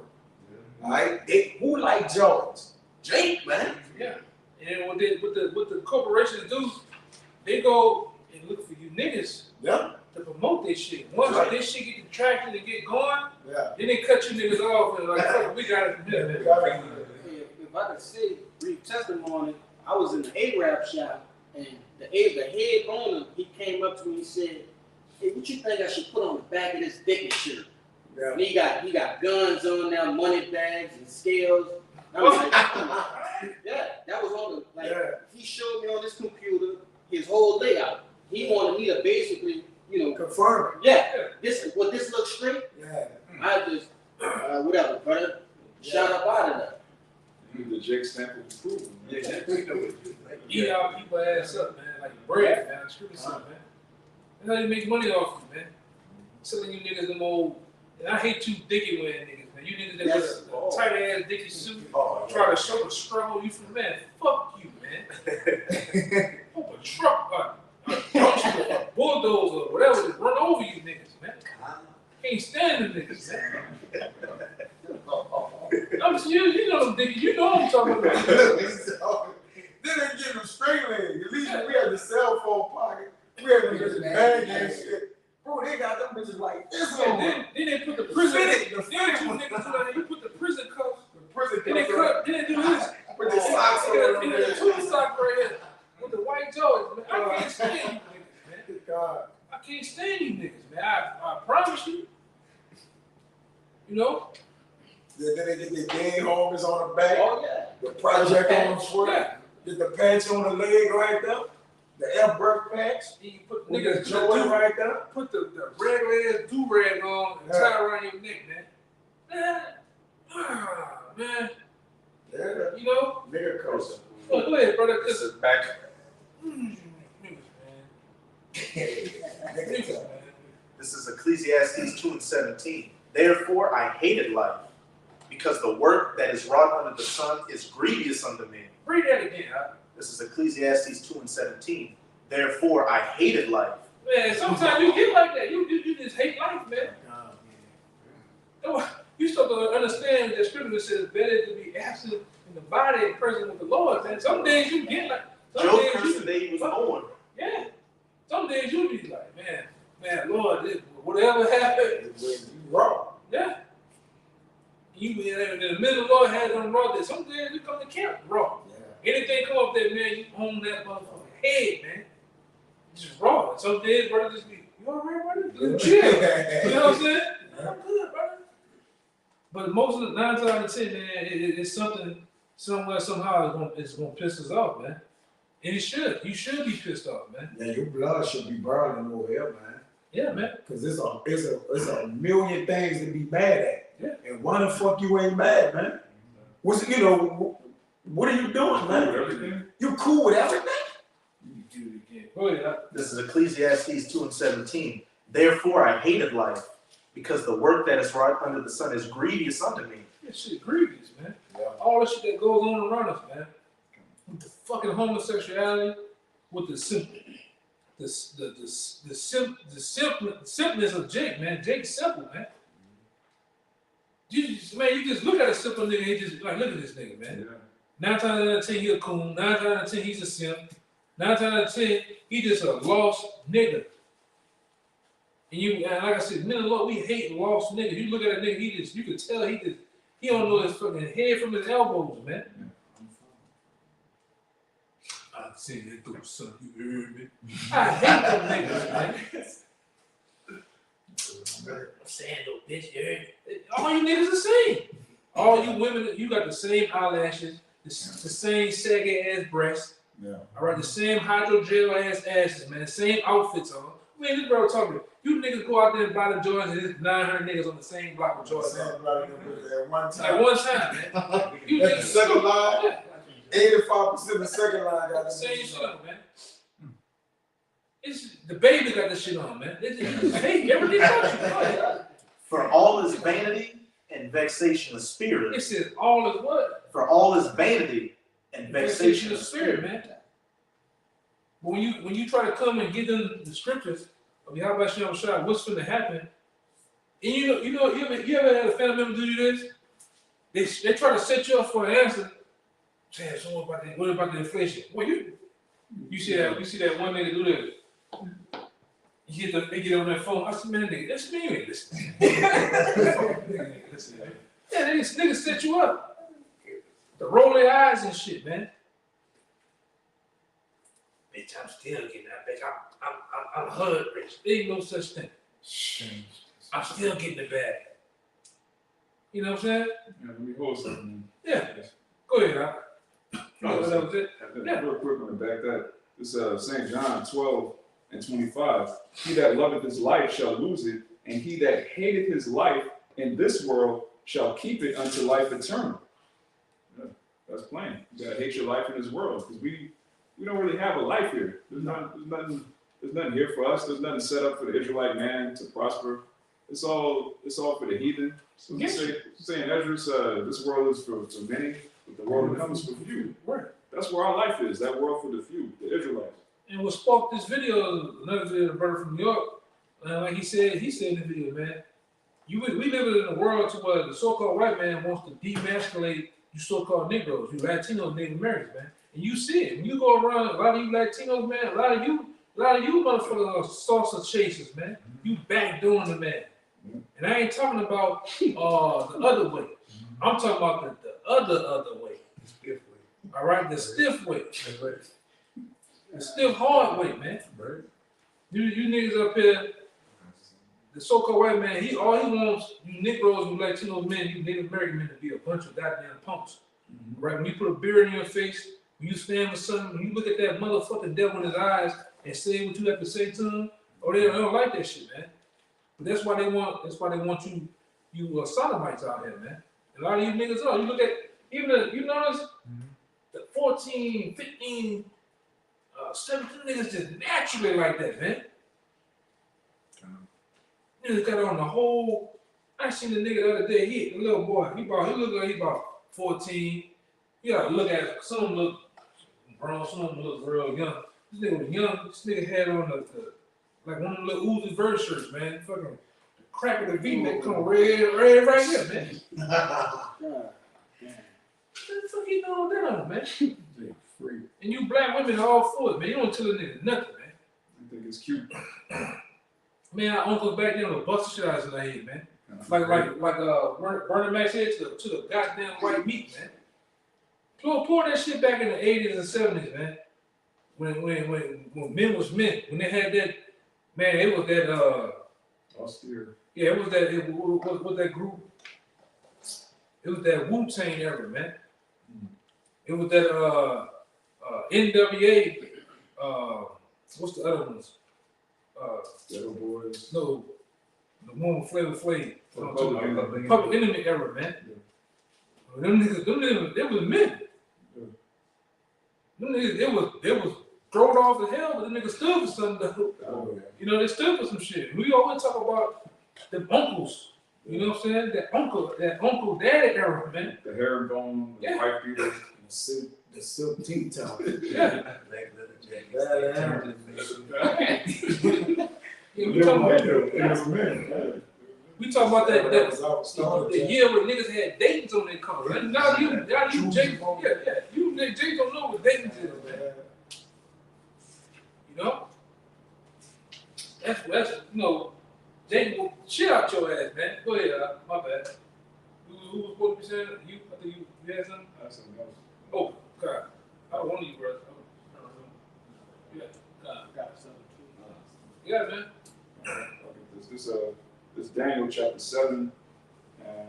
All right. Who like Jordans? Jake, man. Yeah. And what the corporations do, they go and look for you niggas. Yeah. To promote this shit. Once this shit get the traction and get going, Yeah. then they cut you niggas off and like, fuck, we got it from here. If I could say brief testimony, I was in the Arab shop and the head owner, he came up to me and said, "Hey, what you think I should put on the back of this Dickie shirt?" Yeah. And he got guns on there, money bags and scales. I was like, yeah, that was on the He showed me on his computer his whole layout. He wanted me to basically, Confirm this looks straight. Yeah. I just whatever, brother. Shut up out of there. The Jake sample is proven. Eat our people ass up, man, like bread, man. Screw this up, man. That's how you make money off you, man. Selling you niggas them old. And I hate you dicky wearing niggas, man. You niggas that wear a tight ass dicky suit, try to show the struggle. You from man? Fuck you, man. Hope a truck, a bulldozer, or whatever, just run over you niggas, man. Can't stand the niggas, man. I'm just, you know them niggas. You know what I'm talking about. Then they give them straight legs. At least we had the cell phone pocket. We had them bitches bag and shit. Bro, they got them bitches like this on. Then they put the prison. Then you niggas do that. You put the prison cuffs. Then they cut. Then they do this. With the socks on them. Then the two socks right here with the white Jordans, man. I can't stand you niggas, man. God. I can't stand you niggas, man. I promise you. You know. Then they get their gang homers on the back. Oh yeah. The project on the foot. Get the patch on the leg right there. The F-birth patch. You put With niggas the Jordan right there. put the regular ass do-rag on and tie around your neck, man. Man. Yeah. You know? Nigga curse. Go ahead, brother. This is back. Niggas, man. This is Ecclesiastes 2:17. Therefore I hated life, because the work that is wrought under the sun is grievous unto men. Read that again, huh? This is Ecclesiastes 2:17. Therefore I hated life. Man, sometimes you get like that. You just hate life, man. You start to understand that scripture says better to be absent in the body and present with the Lord, man. Some days you get like Job cursed the day he was born. Yeah. Some days you be like, man, Lord, whatever happened, You wrong. yeah. You in the middle of the Lord has them raw. Some days you come to camp raw. Yeah. Anything come up there, man, you own that motherfucking head, man. Just raw. Some days, brother, just be, you all right, brother? Good, chill. You know what I'm saying? I'm good, brother. But most of the 9 times out of 10, man, it's something somewhere, somehow it's gonna piss us off, man. And it should. You should be pissed off, man. Yeah, your blood should be burning over here, man. Yeah, man. Cause it's a million things to be mad at. Yeah. And why the fuck you ain't mad, man? What are you doing, man? Everything. You cool with everything? You do it again. Go ahead. This is Ecclesiastes 2:17. Therefore I hated life, because the work that is wrought under the sun is grievous unto me. That shit grievous, man. Yeah. All the shit that goes on around us, man. With the fucking homosexuality, with the simpness of Jake, man. Jake's simple, man. You just look at a simple nigga, he just like, look at this nigga, man. Yeah. 9 times out of 10, he a coon. 9 times out of 10, he's a simp. 9 times out of 10, he just a lost nigga. And like I said, men of Lord, we hate lost niggas. You look at a nigga, you can tell he don't know his fucking head from his elbows, man. I seen that through, son. You heard me? I hate them niggas, man. Sando, bitch, you heard me? All you niggas the same. All you women, you got the same eyelashes, the same saggy ass breasts. Yeah. All right, the same hydrogel ass asses, man. Same outfits on. Man, this bro talking. You niggas go out there and buy the Jordans, and there's 900 niggas on the same block with Jordans. Same block at one time. At one time, man. You That's niggas the second line. Yeah. 85% of the second line got The same shit on, man. It's the baby got this shit on, man. Hey, everything else you know. For all his vanity and vexation of It spirit. says all is what? For all his vanity and vexation of spirit, man. But when you try to come and give them the scriptures, I mean, how about you shot? What's going to happen? And you ever had a family member do you this? They try to set you up for an answer. Say, so what about the inflation? Well, you see that one nigga do this. They get on that phone. I said, man, nigga, that's me. Listen. Listen, man. Yeah, niggas set you up. The roll their eyes and shit, man. Bitch, I'm still getting that back. I'm hood rich. There ain't no such thing. I'm still getting the bag. You know what I'm saying? Yeah, let me hold something. Yeah. Go ahead, Al. No, that was it. Yeah. Real quick on the back that this St. John 12:25. He that loveth his life shall lose it, and he that hateth his life in this world shall keep it unto life eternal. Yeah, that's plain. You gotta hate your life in this world because we don't really have a life here. There's nothing here for us. There's nothing set up for the Israelite man to prosper. It's all for the heathen. So saying Ezra's, this world is for many, but the world comes for few. Right. That's where our life is. That world for the few, the Israelites. And what sparked this video, another video, the brother from New York, like he said in the video, man, we live in a world to where the so-called white man wants to demasculate you so-called Negroes, you Latinos, Native Americans, man. And you see it. When you go around, a lot of you Latinos, man, a lot of you motherfuckers are salsa chasers, man. You backdooring the man. And I ain't talking about the other way. I'm talking about the other way. The stiff way. All right, the stiff way. The stiff hard way, man. Right. You niggas up here, the so-called white man, all he wants, you Negroes, you Latinos men, you Native American men to be a bunch of goddamn punks. Right? When you put a beard in your face, when you stand for something, when you look at that motherfucking devil in his eyes and say what you have to say to him, they don't like that shit, man. But that's why they want you sodomites out here, man. And a lot of you niggas are. You look at, you notice the 14, 15, 17 niggas just naturally like that, man. Niggas got on the whole. I seen the nigga the other day. The little boy. He look like he about 14. You gotta look at it. Some of them look grown. Some of them look real young. This nigga was young. This nigga had on the like one of them little Uzi Vert shirts, man. Fucking the crack of the V-neck come red right here, man. What the fuck you doing with that on, man? Free. And you black women are all for it, man. You don't tell a nigga nothing, man. I think it's cute. Man, our uncles back then would bust the shit out of his head, man. Like Bernie Mac said to the goddamn white meat, man. Pour that shit back in the 80s and 70s, man. When men was men, when they had that, man, it was that Austere. yeah, it was that group. It was that Wu-Tang era, man. It was that NWA. What's the other ones? Ghetto Boys. No, the one with Flavor Flav. Public Public Enemy era, man. Yeah. Them niggas, they was men. Yeah. Them niggas, they was thrown off the hell, but the niggas stood for something though. Oh, yeah. You know, they stood for some shit. We always talk about the uncles. You know what I'm saying? That uncle daddy era, man. The herringbone, the white beater. The silk tea towel. Yeah. We talk about that the year where niggas had Dayton's on their car. Right? Now you Jake, you Jake don't know what Dayton's is, man. You know? That's you know, Dayton will shit out your ass, man. Go ahead, my bad. Who was supposed to be saying that? You? I think you had something? That's something else. Oh, God. I don't want you, brother. Yeah, God. Got something too. Yeah, man. This Daniel chapter 7, and I'm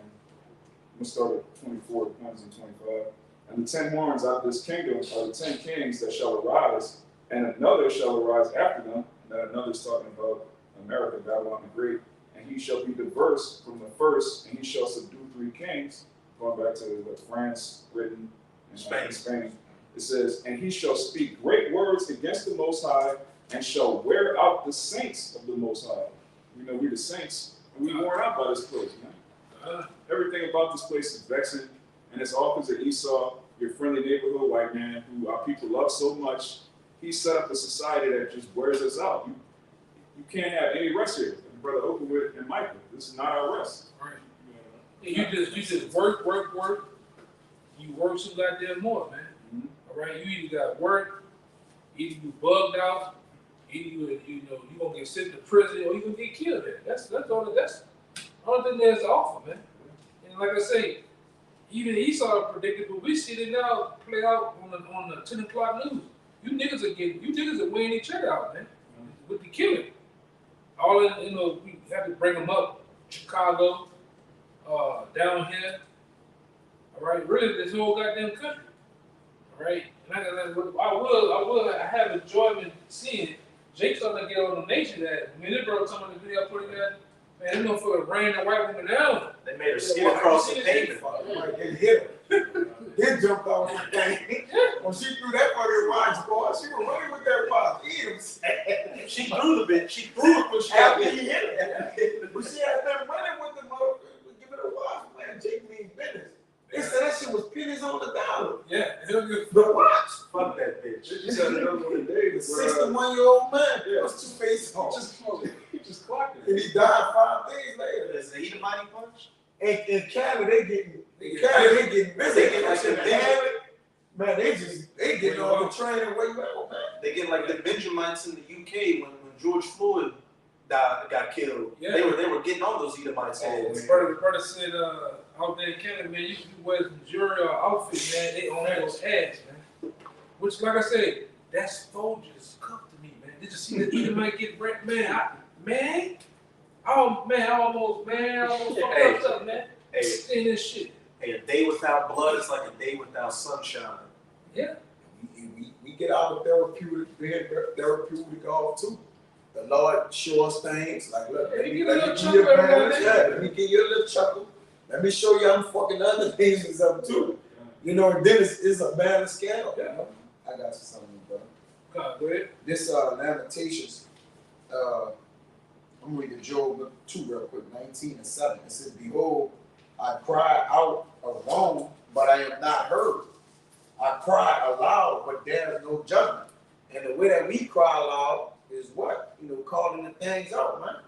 gonna start at 24, 20 and 25. And the 10 horns out of this kingdom are the 10 kings that shall arise, and another shall arise after them. And that another is talking about America, Babylon the Great. And he shall be diverse from the first, and he shall subdue 3 kings. Going back to France, Britain, and Spain. It says, and he shall speak great words against the Most High, and shall wear out the saints of the Most High. You know, we the saints, and we worn out by this place, man. Everything about this place is vexing, and it's all because of Esau, your friendly neighborhood white man, who our people love so much. He set up a society that just wears us out. You can't have any rest here. Brother Oakwood and Michael, this is not our rest. Right. Yeah, you just work. You work so goddamn more, man. Mm-hmm. All right, you either got work, either you bugged out, either you gonna get sent to prison, or you gonna get killed. Man. That's all the only thing there's to offer, man. And like I say, even Esau predicted, but we see it now play out on the 10 o'clock news. You niggas are weighing each other out, man, with the killing. All in, we have to bring them up. Chicago, down here. All right, really, this whole goddamn country. All right, and I have enjoyment seeing it. Jake starting to get on the nation that when this bro talking about the video putting that, man, this motherfucker ran the white woman down. They made her skid across the pavement. It hit her. It jumped off the thing. When she threw that fucking watch, boy, she was running with that watch. She threw the bitch. She threw it when she had After it. he hit it. But she had been running with the motherfucker, give it a watch, man. Jake means business. They said that shit was pennies on the dollar. Yeah, The watch. Fuck that bitch. You said another one today. The 61-year-old man. Yeah. What's Two-Face on? He just clocked it. And he died 5 days later. Is the Edomite punch? In Cali, they getting busy. They get like the Man, they getting all the training way well, man. They get like the Benjamites in the UK when George Floyd got killed. Yeah. They were getting on those Edomites' heads. The brother said out there in Canada, man, you wear the jury outfit, man, they on those ass, man. Which, like I said, that's Folger's cook to me, man. Did you see that Edomite get wrecked, man? I almost fucked up, man. Hey, Seeing this shit. hey, a day without blood is like a day without sunshine. Yeah. We get out of therapeutic off too. The Lord show us things like, look, let me give you a little chuckle. Let me show you I'm fucking other things and stuff too. You know, and then it's a balance scale. Yeah. I got you something, brother. Go ahead. This Lamentations, I'm reading Job 2 real quick, 19 and 7. It says, behold, I cry out of wrong, but I am not heard. I cry aloud, but there is no judgment. And the way that we cry aloud is what? Calling the things out, man.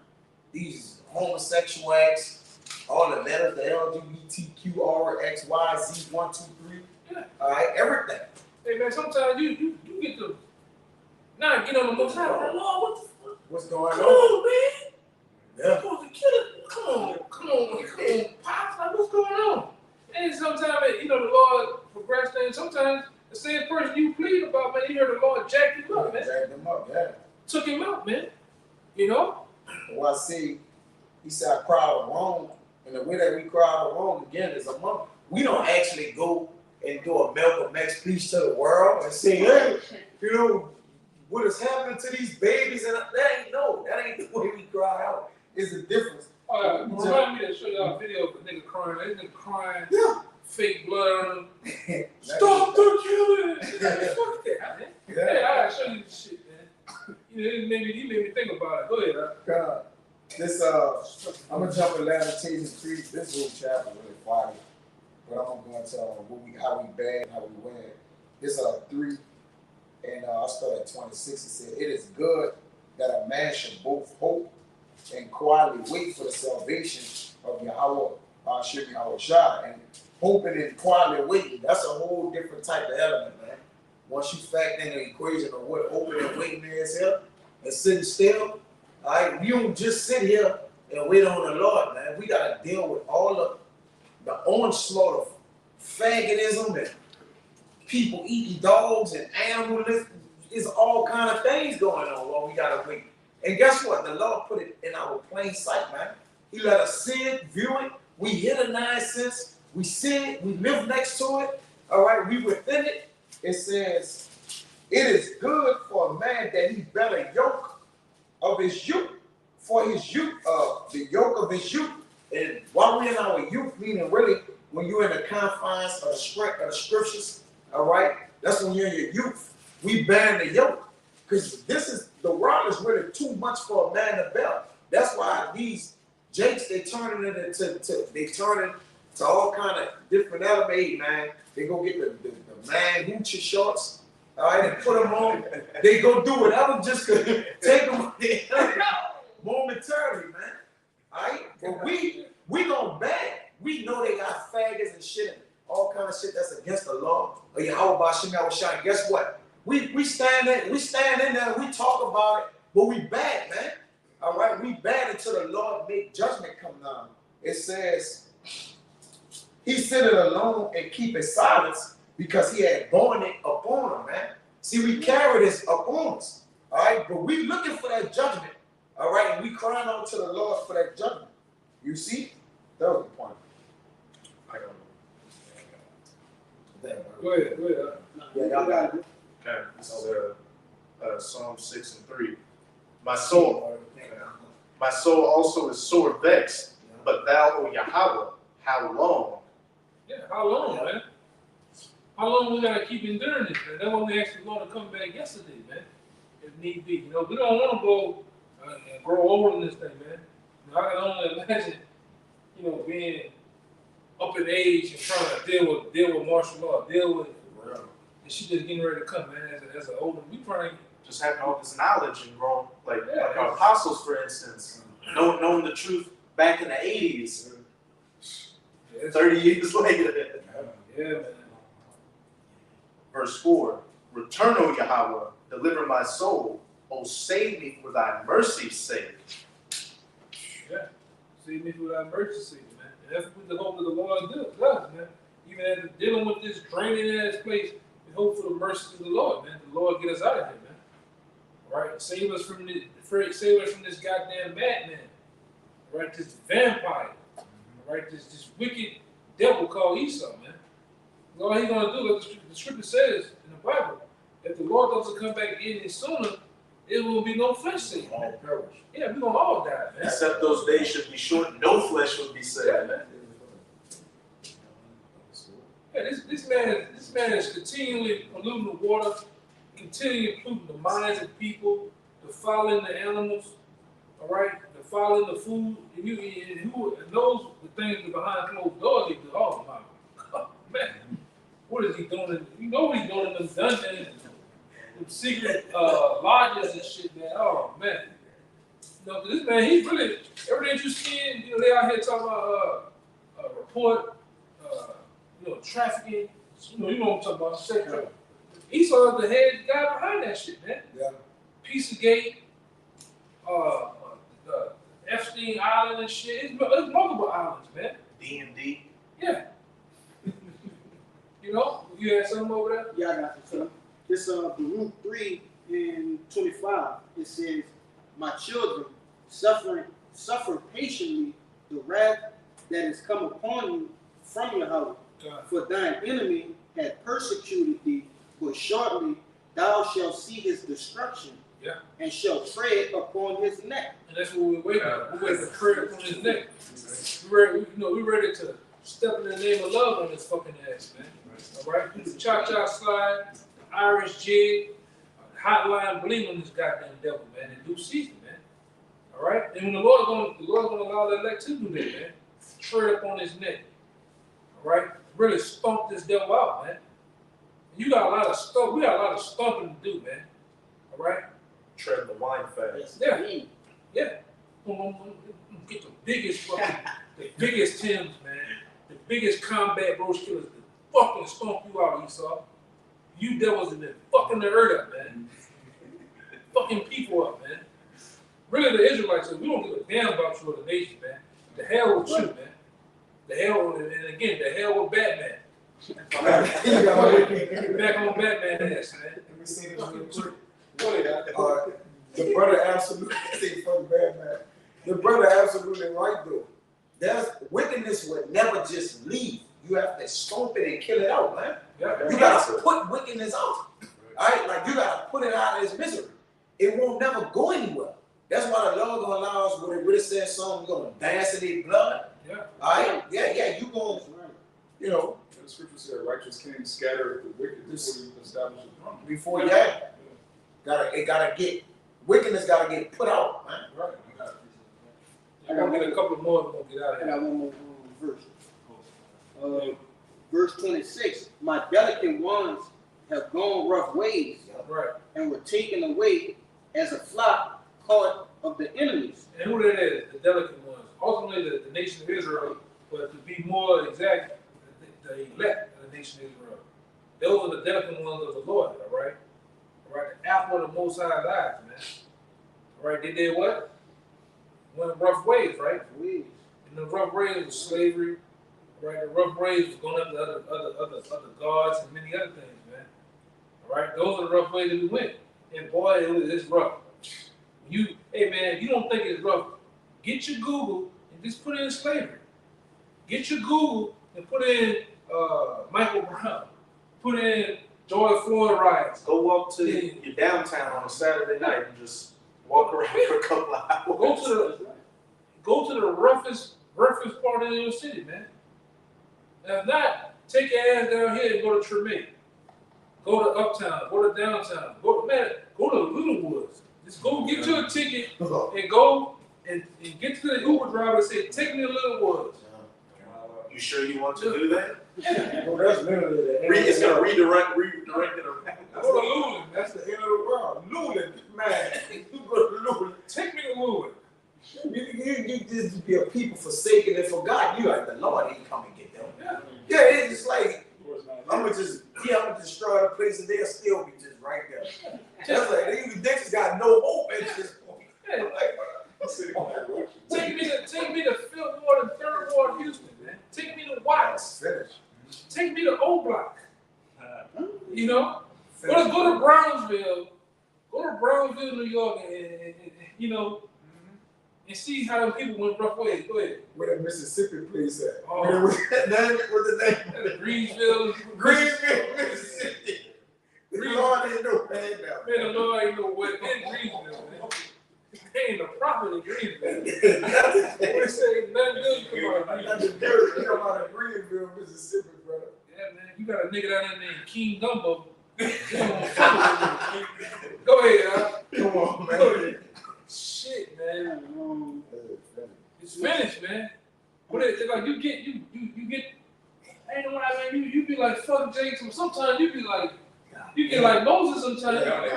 These homosexual acts, all the letters, the LGBTQRXYZ 1, 2, 3. Yeah. All right, everything. Hey, man, sometimes you get to get on the most high. Lord, what the fuck? What's going Come on? on, man. Yeah. You're supposed to kill it. Come on, Pops. Like, what's going on? And sometimes, the Lord progressed things. Sometimes the same person you plead about, man, you heard the Lord jack him up, man. Jacked him up, yeah. Took him out, man. Well, I see, he said, I cry out wrong. And the way that we cry out wrong again is we don't actually go and do a Malcolm X speech to the world and say, hey, what is happening to these babies? And that ain't the way we cry out. It's the difference. Remind me to show y'all a video of a nigga crying. That nigga crying, fake blood on him. Stop the killing! Fuck that, man. Yeah, I gotta show you this shit, man. He made me think about it. Go ahead, God. This I'm gonna jump in Lamentations 3. This whole chapter really quiet, but I'm gonna tell how we bad, how we win. It's 3, and I start at 26. It said, "It is good that a man should both hope and quietly wait for the salvation of Yahweh, Yahweh Shai." And hoping and quietly waiting, that's a whole different type of element, man. Once you factor in the equation of what hoping and waiting is here, and sitting still, all right, we don't just sit here and wait on the Lord, man. We got to deal with all of the onslaught of faggotism and people eating dogs and animals. There's all kind of things going on while we got to wait. And guess what? The Lord put it in our plain sight, man. He let us see it, view it. We hear the nonsense. We see it. We live next to it. All right, we within it. It says, it is good for a man that he bear a yoke of his youth, for his youth, the yoke of his youth. And while we're in our youth, meaning really when you're in the confines of the scriptures, all right, that's when you're in your youth. We bearing the yoke, because the world is really too much for a man to bear. That's why these jakes, they turning it to all kind of different anime, man. They go get the man hoochie shorts, all right, and put them on. They go do whatever just to take them momentarily, man. All right, but we gonna bag. We know they got faggots and shit, and all kind of shit that's against the law. Oh yeah, how about Shemel? Guess what? We stand in there, we talk about it, but we bad, man. All right, we bad until the Lord make judgment come down. It says, he sitteth alone and keepeth silence because he had borne it upon him, man. See, we carry this upon us, all right? But we looking for that judgment, all right? And we crying out to the Lord for that judgment. You see? That was the point. I don't know. Go ahead. Yeah, y'all got it. Okay, this is Psalm 6 and 3. My soul also is sore vexed, but thou, O Yahweh, how long? Yeah, how long, man? How long we gotta keep enduring this, man? That's why we asked the Lord to come back yesterday, man. If need be, you know, we don't want to go and grow old in this thing, man. You know, I can only imagine, you know, being up in age and trying to deal with martial law, and she just getting ready to come, man. As an older, we trying to Just having all this knowledge and growing, like our apostles, for instance, knowing the truth back in the 80s, 30 years later. Yeah, man. Verse 4, return, O Yahweh, deliver my soul, O save me for thy mercy's sake. Yeah, save me for thy mercy's sake, man. And that's what the hope of the Lord does, man. Even as dealing with this draining ass place, we hope for the mercy of the Lord, man. The Lord get us out of here, man. All right, save us from this goddamn madman. All right, this vampire. All right, this wicked devil called Esau, man. All he's gonna do, like the scripture says in the Bible, if the Lord doesn't come back any sooner, it will be no flesh saved. All perish. Yeah, we're gonna all die, man. Except those days should be short, no flesh would be saved. Yeah, man. Yeah, this man is continually polluting the water, continually polluting the minds of people, defiling the animals, all right, defiling the food, and who knows the things behind closed doors they do. Oh my, man, what is he doing? You know what he's doing in them dungeons, them secret lodges and shit, man. Oh man, you know, this man, he's really everything you see. You know, they out here talking about report. You know, trafficking, you know what I'm talking about, sex trafficking. Esau is the head guy behind that shit, man. Yeah. Pizzagate, Epstein Island and shit. It's multiple islands, man. D&D. Yeah. You know, you had something over there? Yeah, I got you, son. This Baruch 3 and 25, it says, my children, suffer patiently the wrath that is come upon you from Yahweh. For thine enemy had persecuted thee, but shortly thou shalt see his destruction, and shalt tread upon his neck. And that's what we're waiting on. We're waiting to tread upon his neck. We're ready to step in the name of love on this fucking ass, man. All right? Do the cha-cha slide, the Irish jig, hotline bling on this goddamn devil, man, in due season, man. All right? And when the Lord's gonna allow that elect to do that, man. Tread upon his neck. All right? Really stomp this devil out, man. You got a lot of stuff. We got a lot of stomping to do, man. All right. Tread the wine fast. Yeah. Get the biggest Timbs, man. The biggest combat bro killers to fucking stomp you out, Esau. You devils have been fucking the earth up, man. Fucking people up, man. Really, the Israelites said, we don't give a damn about you or the nation, man. The hell with you, man. The hell, and again, the hell with Batman. Back on Batman ass, man. Let me say this real quick. The brother absolutely the brother absolutely right though. There's wickedness would never just leave. You have to stomp it and kill it out, man. Yeah. You gotta put wickedness out. Alright, like you gotta put it out of its misery. It won't never go anywhere. That's why the Lord gonna allow us when it really says something, gonna dance in their blood. Yeah. Alright? Yeah, you gonna, you know, The scripture said, righteous king scatter the wicked before you establish a throne. before that, wickedness gotta get put out, man. Right. I gotta get a couple more. We're gonna get out I of got here. one more verse. Verse 26. My delicate ones have gone rough ways Right. and were taken away as a flock caught of the enemies. And who that is? The delicate ones. Ultimately, the nation of Israel, but to be more exact, the elect of the nation of Israel. Those are the delicate ones of the Lord. All right. All right. The apple of the Most High's eyes, man. All right. They did what? Went rough ways, right? Ways. And the rough ways was slavery, right? The rough ways was going after other gods and many other things, man. All right, those are the rough ways that we went. And boy, it's rough. Hey man, if you don't think it's rough, get your Google and just put in slavery. Get your Google and put in Michael Brown. Put in George Floyd riots. Go walk to your downtown on a Saturday night and just walk around for a couple of hours. Go to the roughest part of your city, man. And if not, take your ass down here and go to Treme. Go to Uptown. Go to downtown. Go to Littlewoods. Just go get you a ticket and go and get to the Uber driver and say, take me to Littlewoods. You sure you want to do that? Well, that's literally the end It's of the gonna world. redirect it around. Go to Luling. That's the end of the world. Luling, man. You go to Luling. Take me to Luling. You just be a people forsaken and forgotten. You like the Lord ain't come and get them. Yeah. Yeah, it's just like I'm gonna destroy the place and they'll still be just right there. That's like they just got no hope at this point. Yeah. Like, Take me to Fifth Ward and Third Ward, Houston, man. Take me to Watts. finish. Take me to O Block. You know, go to Brownsville. Go to Brownsville, New York, and you know, and see how the people went rough ways. Go ahead. Where the Mississippi place at? Oh. Where was that name? What's the name? Greensville, Greenville, Mississippi. The Lord ain't no bad now. Man, the Lord ain't know what in Greensville, man. They ain't a prophet in Greensville. They say nothing good come out of That's the Greensville. dirt come out of Greenville, Mississippi, brother. Yeah, man, you got a nigga down there named King Gumbo. Go ahead, huh? Come on, man. Go ahead. Shit, man. It's finished, man. What is it like? You get. Ain't no lie, man. You be like fuck Jason. Sometimes you be like, you get like Moses. Sometimes. Damn,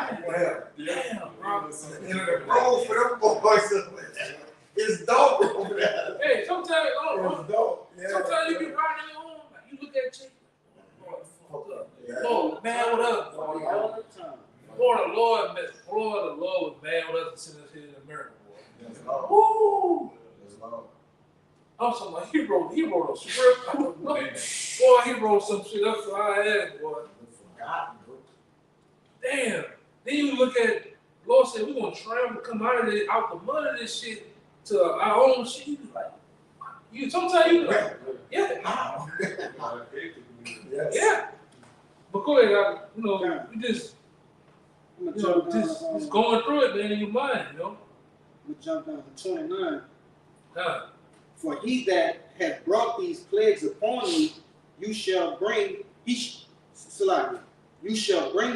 Damn, bro. and the road for them boys, it's dope over there. Hey, sometimes, It's dope. Yeah. sometimes you be riding your own. Like, you look at Jason. Yeah. Oh, man, what up? All the time. Lord, the Lord was bad with us and sent us here in America, boy. It's long. Woo! It's long. I'm talking about he wrote a script. Boy, he wrote some shit up for our ass, boy. Forgotten, bro. Damn. Then you look at Lord said we're gonna travel, come out the mud of this shit to our own shit. You be like, sometimes you be like, yeah, Wow. Yes. yeah. But go ahead, we just I'm gonna jump down. just going through it, man, in your mind, you know. I'm gonna jump down to 29. Nah. For he that hath brought these plagues upon you, you shall bring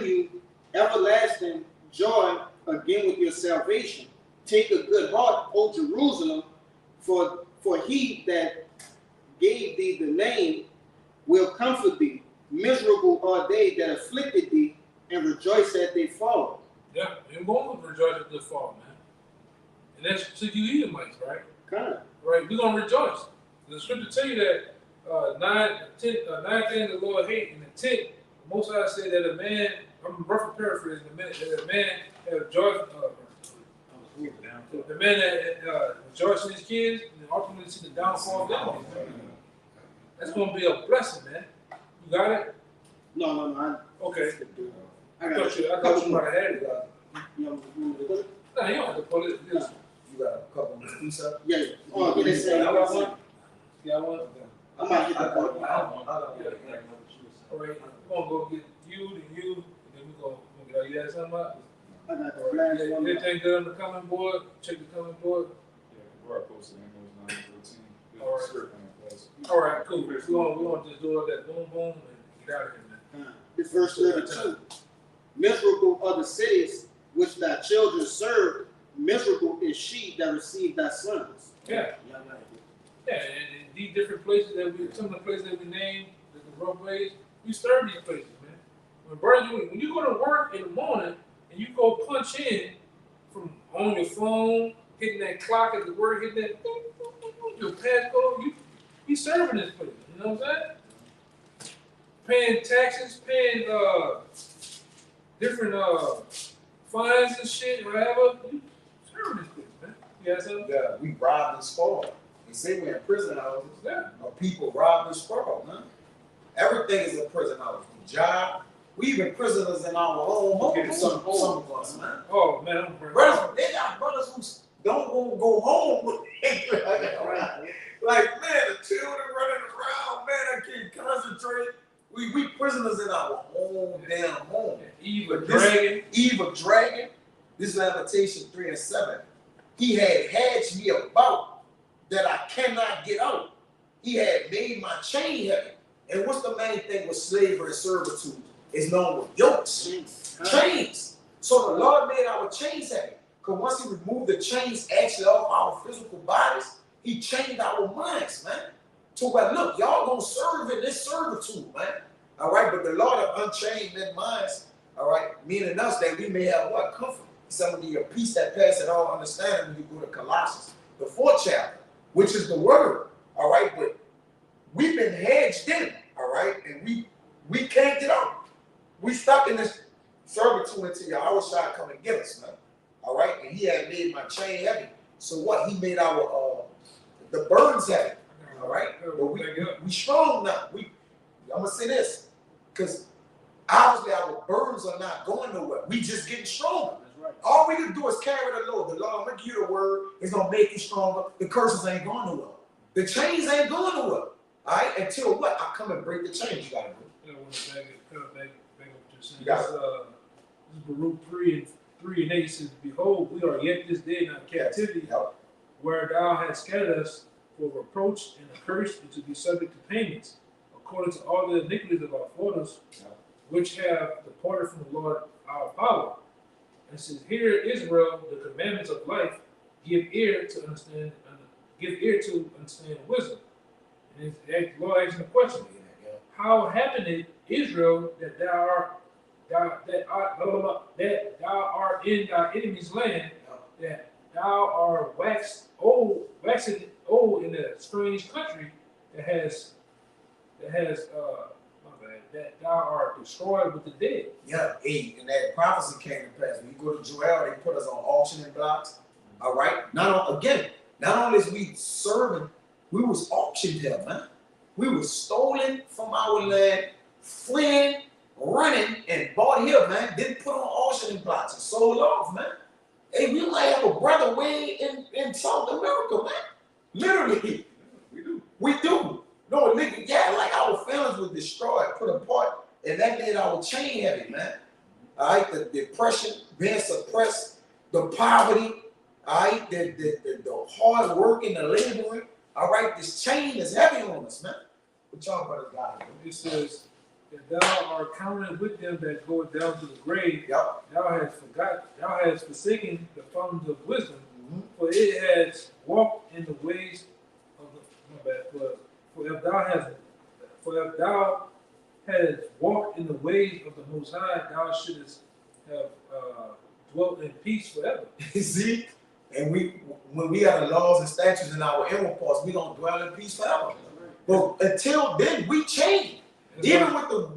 you everlasting joy again with your salvation. Take a good heart, O Jerusalem, for he that gave thee the name will comfort thee. Miserable are they that afflicted thee, and rejoice at their fall. Yeah, you're going to rejoice at this fall, man. And that's to you Edomites, right? Kind of. Right, we're gonna rejoice. The scripture tell you that nine things the Lord hate, and the 10th, Most High said that a man, I'm roughly paraphrasing, that a man have joy, the man that rejoices in his kids, and ultimately see the downfall of them. That's gonna be a blessing, man. You got it? No. Okay. I I got thought you might have had it. you. No, you don't have to put it. You got a couple of pieces up? Yeah. Oh, did they say I got one? You got one? I might hit the button. All right, we're gonna go get you, and then we're gonna get, you had something about? I got the last one. Everything good on the comment board? Check the comment board. Yeah, where I posted Amos 9:14. All right. Script on the class. All right, cool. We're gonna just do all that boom, boom, and get out of here, man. This verse 32. Miserable are the cities which thy children serve. Miserable is she that received thy sons. Yeah. Yeah, and these different places some of the places that we named, the rough ways, we serve these places, man. When you go to work in the morning and you go punch in from on your phone, hitting that clock at the work, hitting that your passcode, you serving this place. You know what I'm saying? Paying taxes, paying different fines and shit, whatever. You serving this place, man. You got something? Yeah, we robbed and spoiled. They say we're in prison houses. Yeah. People robbed and spoiled, man. Everything is a prison house. Job. We even prisoners in our own home. Some of us, man. Oh man, I'm Brothers, they got brothers who don't want to go home. Like, man, the children running around, man, I can't concentrate. We prisoners in our own damn home. Eve of Dragon. Eve of Dragon. This is Lamentation 3 and 7. He had hedged me about that I cannot get out. He had made my chain heavy. And what's the main thing with slavery and servitude? It's known with yokes. Chains. So the Lord made our chains heavy. Because once he removed the chains actually off our physical bodies, he changed our minds, man. To where, look, y'all gonna serve in this servitude, man. All right, but the Lord have unchained their minds, all right, meaning us that we may have what? Comfort. Some of the peace that passes all understanding when you go to Colossians, the 4th chapter, which is the word, all right, but we've been hedged in, all right, and we can't get out. We stuck in this servitude until Yahweh shall come and get us, man. All right, and he had made my chain heavy. So what? He made our the burdens heavy. All right, but we strong now. I'm gonna say this, because obviously our burdens are not going nowhere. We just getting stronger. That's right. All we can do is carry the load. The Lord, I'm gonna give you the word. It's gonna make you stronger. The curses ain't going nowhere. The chains ain't going nowhere. All right, until what? I come and break the chains. You gotta do. I want to back up what you're saying. Yeah. This Baruch 3:8 says, "Behold, we are yet this day in our captivity, Yep. where thou hast scattered us for reproach and a curse, and to be subject to payments, according to all the iniquities of our fathers, which have departed from the Lord our power." And it says, "Hear, Israel, the commandments of life, give ear to understand wisdom." And the Lord asking the question, "How happened it, Israel, that thou art in thy enemy's land, that thou art waxing old in a strange country, that thou art destroyed with the dead?" Yeah, and that prophecy came to pass. When you go to Joel, they put us on auctioning blocks. All right. Not only is we serving, we was auctioned here, man. We was stolen from our land, fleeing, running, and bought here, man. Then put on auctioning blocks and sold off, man. Hey, we might have a brother way in South America, man. Literally. We do. No, nigga, yeah, like our families were destroyed, put apart, and that made our chain heavy, man. All right, the depression, being suppressed, the poverty, all right, the hard work and the laboring, all right, this chain is heavy on us, man. What y'all brothers got? It says that thou art counted with them that go down to the grave. Yep. Thou hast forsaken the fountains of wisdom, for it has walked in the ways of for if thou hast walked in the ways of the Most High, thou shouldest have dwelt in peace forever. See? And when we have the laws and statutes in our inward parts, we don't dwell in peace forever. But until then, we change. Even with the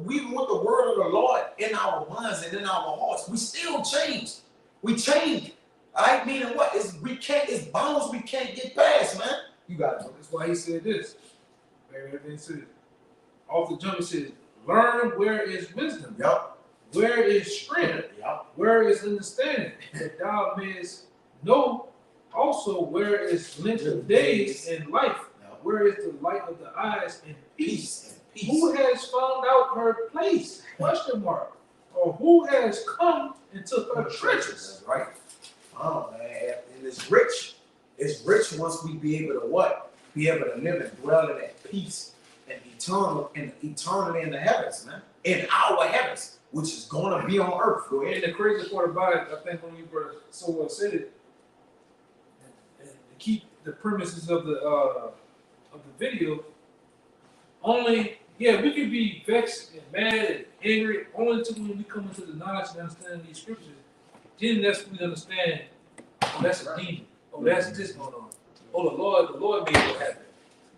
word of the Lord in our minds and in our hearts, we still change. We change. All right, meaning what? It's bounds we can't get past, man. You got it. That's why he said this. Everything said. Off the jump, it says, "Learn where is wisdom. Yep. Where is strength. Yep. Where is understanding, that thou mayest know also where is length of days and life. Yep. where is the light of the eyes and peace? Peace. Who has found out her place? Question mark. Or who has come and took her treasures? That's right. Oh man, and it's rich. It's rich once we be able to what? Be able to live and dwell in that peace and eternally in the heavens, man. In our heavens, which is gonna be on earth. Go ahead. And the crazy part about it, I think when you were so well said it, and to keep the premises of the video, only we can be vexed and mad and angry only until when we come into the knowledge and understanding these scriptures. Then that's when we understand, oh, that's a demon. Oh, that's this going on. Oh, the Lord made it happen.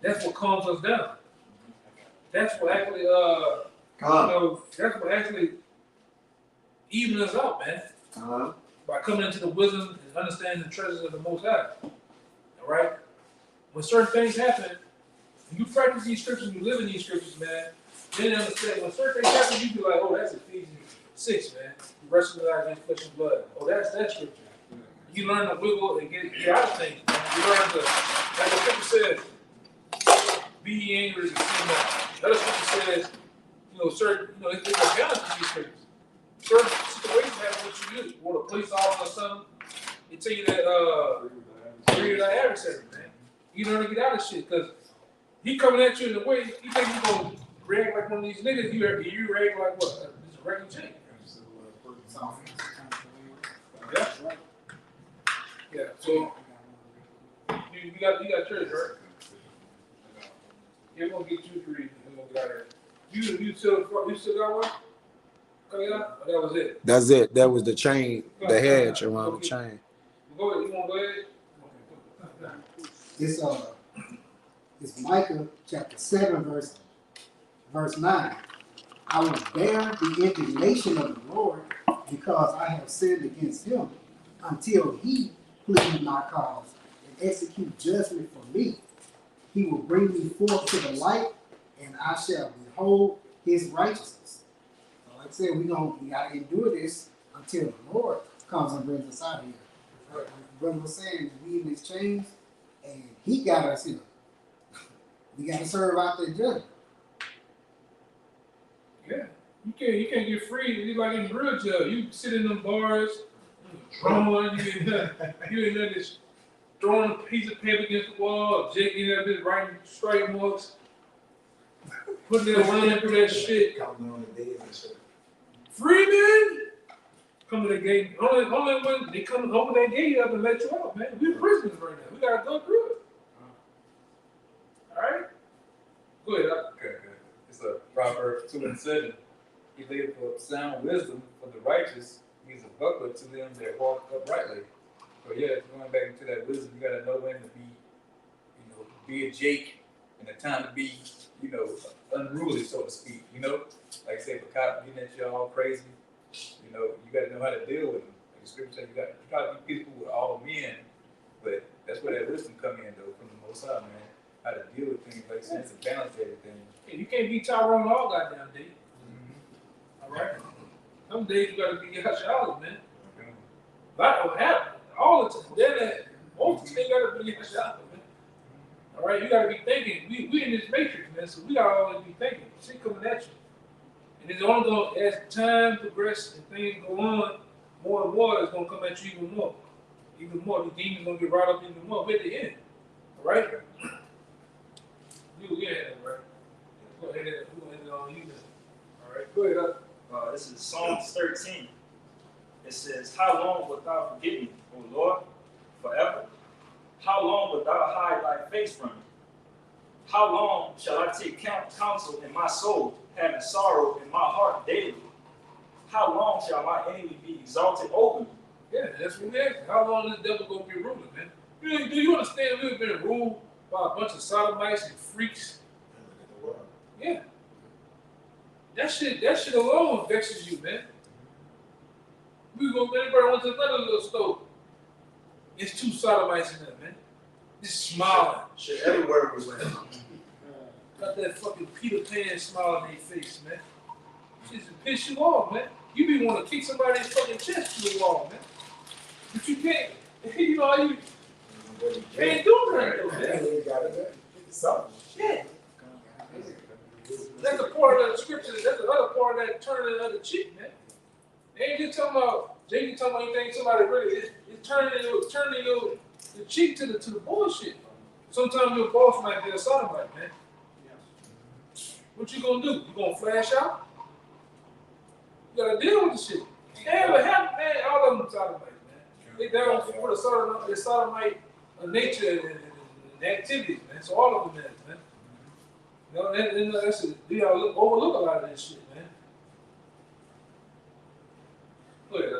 That's what calms us down. That's what actually that's what actually even us out, man. By coming into the wisdom and understanding the treasures of the Most High. All right? When certain things happen, when you practice these scriptures, you live in these scriptures, man, then understand when certain things happen, you be like, oh, that's Ephesians 6, man. You wrestle with against flesh and blood. Oh, that's that scripture. You learn to wiggle and get out of things, man. You learn to, like the scripture says, be ye angry and sin not. The other scripture says, certain, it's a balance in these scriptures. Certain situations happen with you. You want a police officer or something, they tell you that, you're the adversary, man. You learn to get out of shit, because he coming at you in a way, he think you gonna react like one of these niggas, you react like what? It's a regular chick. Yeah. Yeah, so you got church, right? Yeah, we're gonna get you 3 and we're gonna get out of here. You still got one? Or that was it? That's it. That was the chain, the hedge around the chain. Go ahead, you wanna go ahead? It's Micah chapter 7, verse 9. I will bear the indignation of the Lord because I have sinned against him until he plead my cause and execute judgment for me. He will bring me forth to the light, and I shall behold his righteousness. So like I said, we gotta endure this until the Lord comes and brings us out of here. Like the brother was saying, we in these chains, and he got us here. We gotta serve out the judgment. Yeah. You can't get free. You like in real jail. You sit in them bars, drawing, you in there just throwing a piece of paper against the wall, jigging up this writing straight marks, putting their line through that shit. Counting on the days and shit. Free man! Come to the gate. Only when they come open that gate up and let you out, man. We're prisoners right now. We gotta go through it. Alright? Go ahead. Okay. It's a Proverbs 2:7. He laid up sound wisdom for the righteous. He's a buckler to them that walk uprightly. So yeah, going back into that wisdom, you gotta know when to be a Jake and the time to be, unruly, so to speak. Like I say, if a cop getting at you all crazy, you gotta know how to deal with them. Like the scripture says, you gotta be peaceful with all men. But that's where that wisdom come in though, from the Most High, man. How to deal with things like sense and balance everything. Yeah, you can't be Tyrone all goddamn day. All right. Some days you gotta be out your hours, man. That don't happen all the time. Most of the time you gotta be out your hours, man. All right, you gotta be thinking. We in this matrix, man. So we gotta always be thinking. Shit coming at you, and it's only gonna as time progresses and things go on, more and more it's gonna come at you even more. Even more, the demons gonna get right up even more. We're at the end. All right. You right? Go ahead. We're gonna end it on you now. All right. Go ahead. This is Psalms 13. It says, how long wilt thou forget me, O Lord? Forever? How long wilt thou hide thy face from me? How long shall I take counsel in my soul, having sorrow in my heart daily? How long shall my enemy be exalted over me? Yeah, that's what we ask. How long is the devil gonna be ruling, man? Do you understand we've been ruled by a bunch of sodomites and freaks? Yeah. That shit alone vexes you, man. Anybody went to another little store. It's 2 sodomites in there, man. Just smiling. Shit, everywhere was like, Got that fucking Peter Pan smile on their face, man. Shit just piss you off, man. You be want to kick somebody's fucking chest to the wall, man. But you can't. You can't do that, though, man. something. Yeah. That's a part of the scripture. That's the other part of that turning the other cheek, man. They ain't just talking about. They ain't talking about anything. Somebody really is turning your cheek to the bullshit. Sometimes your boss might be a sodomite, man. What you gonna do? You gonna flash out? You gotta deal with the shit. Yeah, but half, man, all of them sodomites, man. They down for the sodomite nature and activities, man. So all of them is, man. You know, and that's we overlook a lot of this shit, man. Go ahead,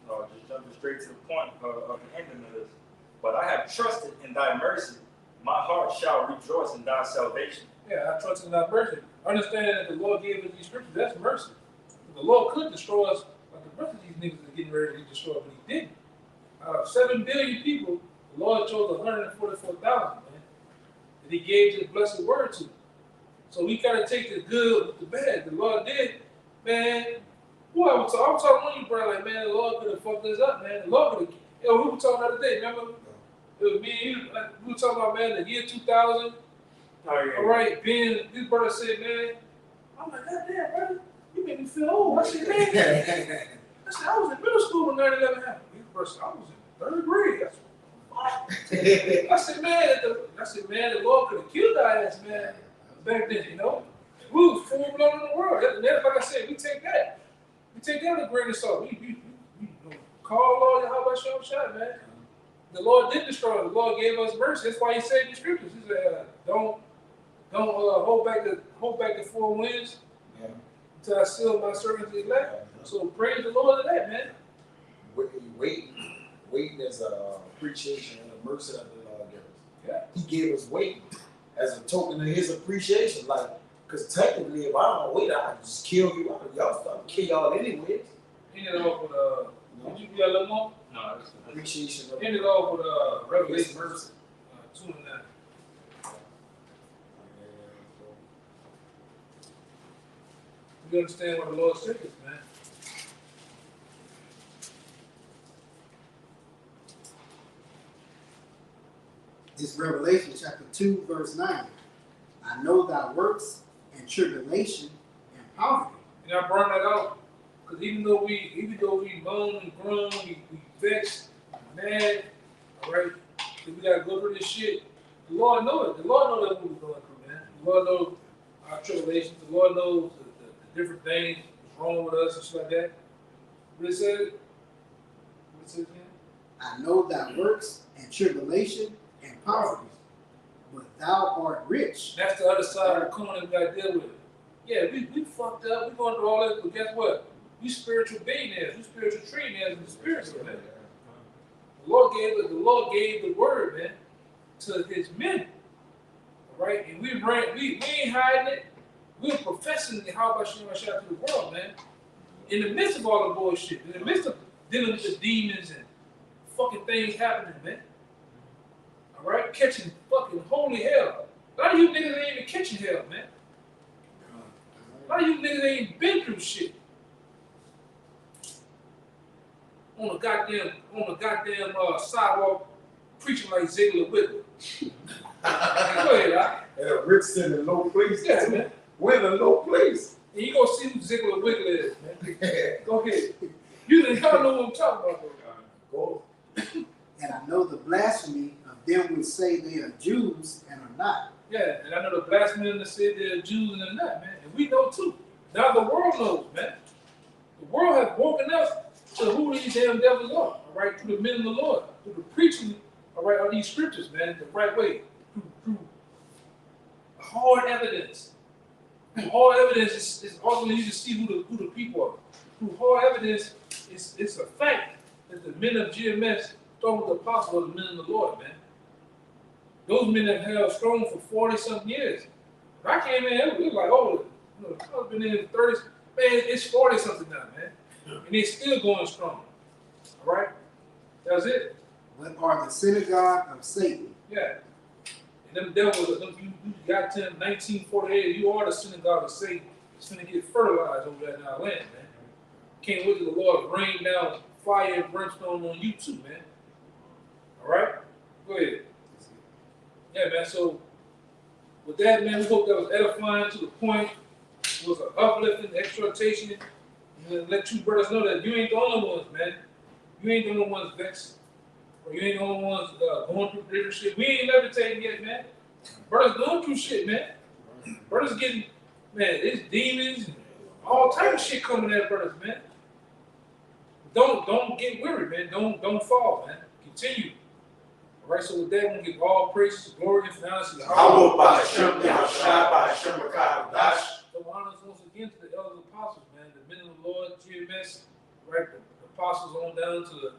No, just jumping straight to the point of the ending of this. But I have trusted in thy mercy. My heart shall rejoice in thy salvation. Yeah, I trust in thy mercy. Understanding that the Lord gave us these scriptures, that's mercy. The Lord could destroy us like the rest of these niggas are getting ready to get destroyed, but he didn't. Out of 7 billion people, the Lord chose 144,000, man. And he gave his blessed word to them. So we gotta take the good with the bad. The Lord did, man. Who I was talking to you, bro, like, man, the Lord could have fucked us up, man. The Lord could have, we were talking the other day, remember? It was me and you, like, we were talking about, man, the year 2000. Oh, yeah. All right, Ben, this brother said, man, I'm like, God damn, brother, you make me feel old. I said, man, I was in middle school when 9/11 happened. This brother said, I was in 3rd grade. I said, man, the Lord could have killed our ass, man, back then, you know? We was full blown in the world. That's like I said, we take that. We take that with a grain of salt. We call Lord, how about your shot, man? The Lord did destroy us. The Lord gave us mercy. That's why he said in the scriptures, he said, don't hold back the 4 winds until I seal my servants elect. So praise the Lord of that, man. Waiting is a appreciation and a mercy that the Lord gave us. Yeah. He gave us waiting as a token of his appreciation. Like, because technically, if I don't wait, I'll just kill you. Y'all start to kill y'all anyways. End it off with, did you get a little more? No, Appreciation of End it off with Revelation mercy. 2:9. You understand what the Lord said, man. This Revelation chapter 2, verse 9. I know thy works and tribulation and poverty. And I brought that out because even though we moan and groan, we vexed, mad, all right, we gotta go through this shit. The Lord knows it. The Lord knows that what we're going through, man. The Lord knows our tribulations. The Lord knows the different things that's wrong with us and shit like that. What it said? What it says again? I know thy works and tribulation and poverty, but thou art rich. That's the other side of the coin that we gotta deal with. Yeah, we fucked up. We going through all that, but guess what? We spiritual billionaires. We spiritual trillionaires in the spiritual, man. The Lord gave the word, man, to his men. All right? And we ain't hiding it. We're professing the how about you to the world, man. In the midst of all the bullshit, in the midst of dealing with the demons and fucking things happening, man. All right? Catching fucking holy hell. A lot of you niggas ain't even catching hell, man. A lot of you niggas ain't been through shit. On a goddamn sidewalk preaching like Ziegler Whitler. Go ahead, And a rich in a low place. yeah, man. We're in a low place. And you gonna see who Ziegler Whitler is, man. Go ahead. Y'all know what I'm talking about, though. Go. And I know the blasphemy of them which say they are Jews and are not. Yeah, and I know the blasphemy that said they're Jews and they're not, man. And we know too. Now the world knows, man. The world has woken up to who these damn devils are, all right, through the men of the Lord, through the preaching, all right, of these scriptures, man, the right way, through hard evidence. Hard evidence is ultimately you to see who the people are. Through hard evidence, it's a fact that the men of GMS thought was the apostle of the men of the Lord, man. Those men have held strong for 40-something years. When I came in, it was like, oh, I've been in the 30s. Man, it's 40-something now, man. And they're still going strong. All right? That's it. But are the synagogue of Satan. Yeah. And them devils, you got to 1948, you are the synagogue of Satan. It's going to get fertilized over there in our land, man. Can't wait till the Lord rain down fire and brimstone on you too, man. All right? Go ahead. Yeah, man. So with that, man, we hope that was edifying to the point. It was an uplifting exhortation. And let you brothers know that you ain't the only ones, man. You ain't the only ones vexed. Or you ain't the only ones going through different shit. We ain't levitating yet, man. Brothers going through shit, man. Brothers getting, man, it's demons and all type of shit coming at brothers, man. Don't get weary, man. Don't fall, man. Continue. All right, so with that, we're gonna give all praises, glory, and honor to the Hallowed by Hashem, Yahushua, by Hashem, Makadosh. So honors once again to the elders apostles, man, the men of the Lord, GMS, right, the apostles on down to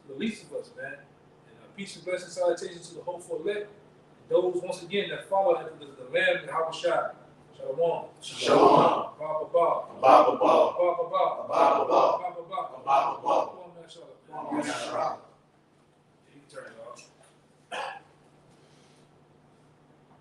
the least of us, man. And peace and blessings, salutations to the hopeful elect. Those, once again, that follow after the Lamb, Yahushua. Shalom. Shalom. Ba, ba, ba. Ba, ba,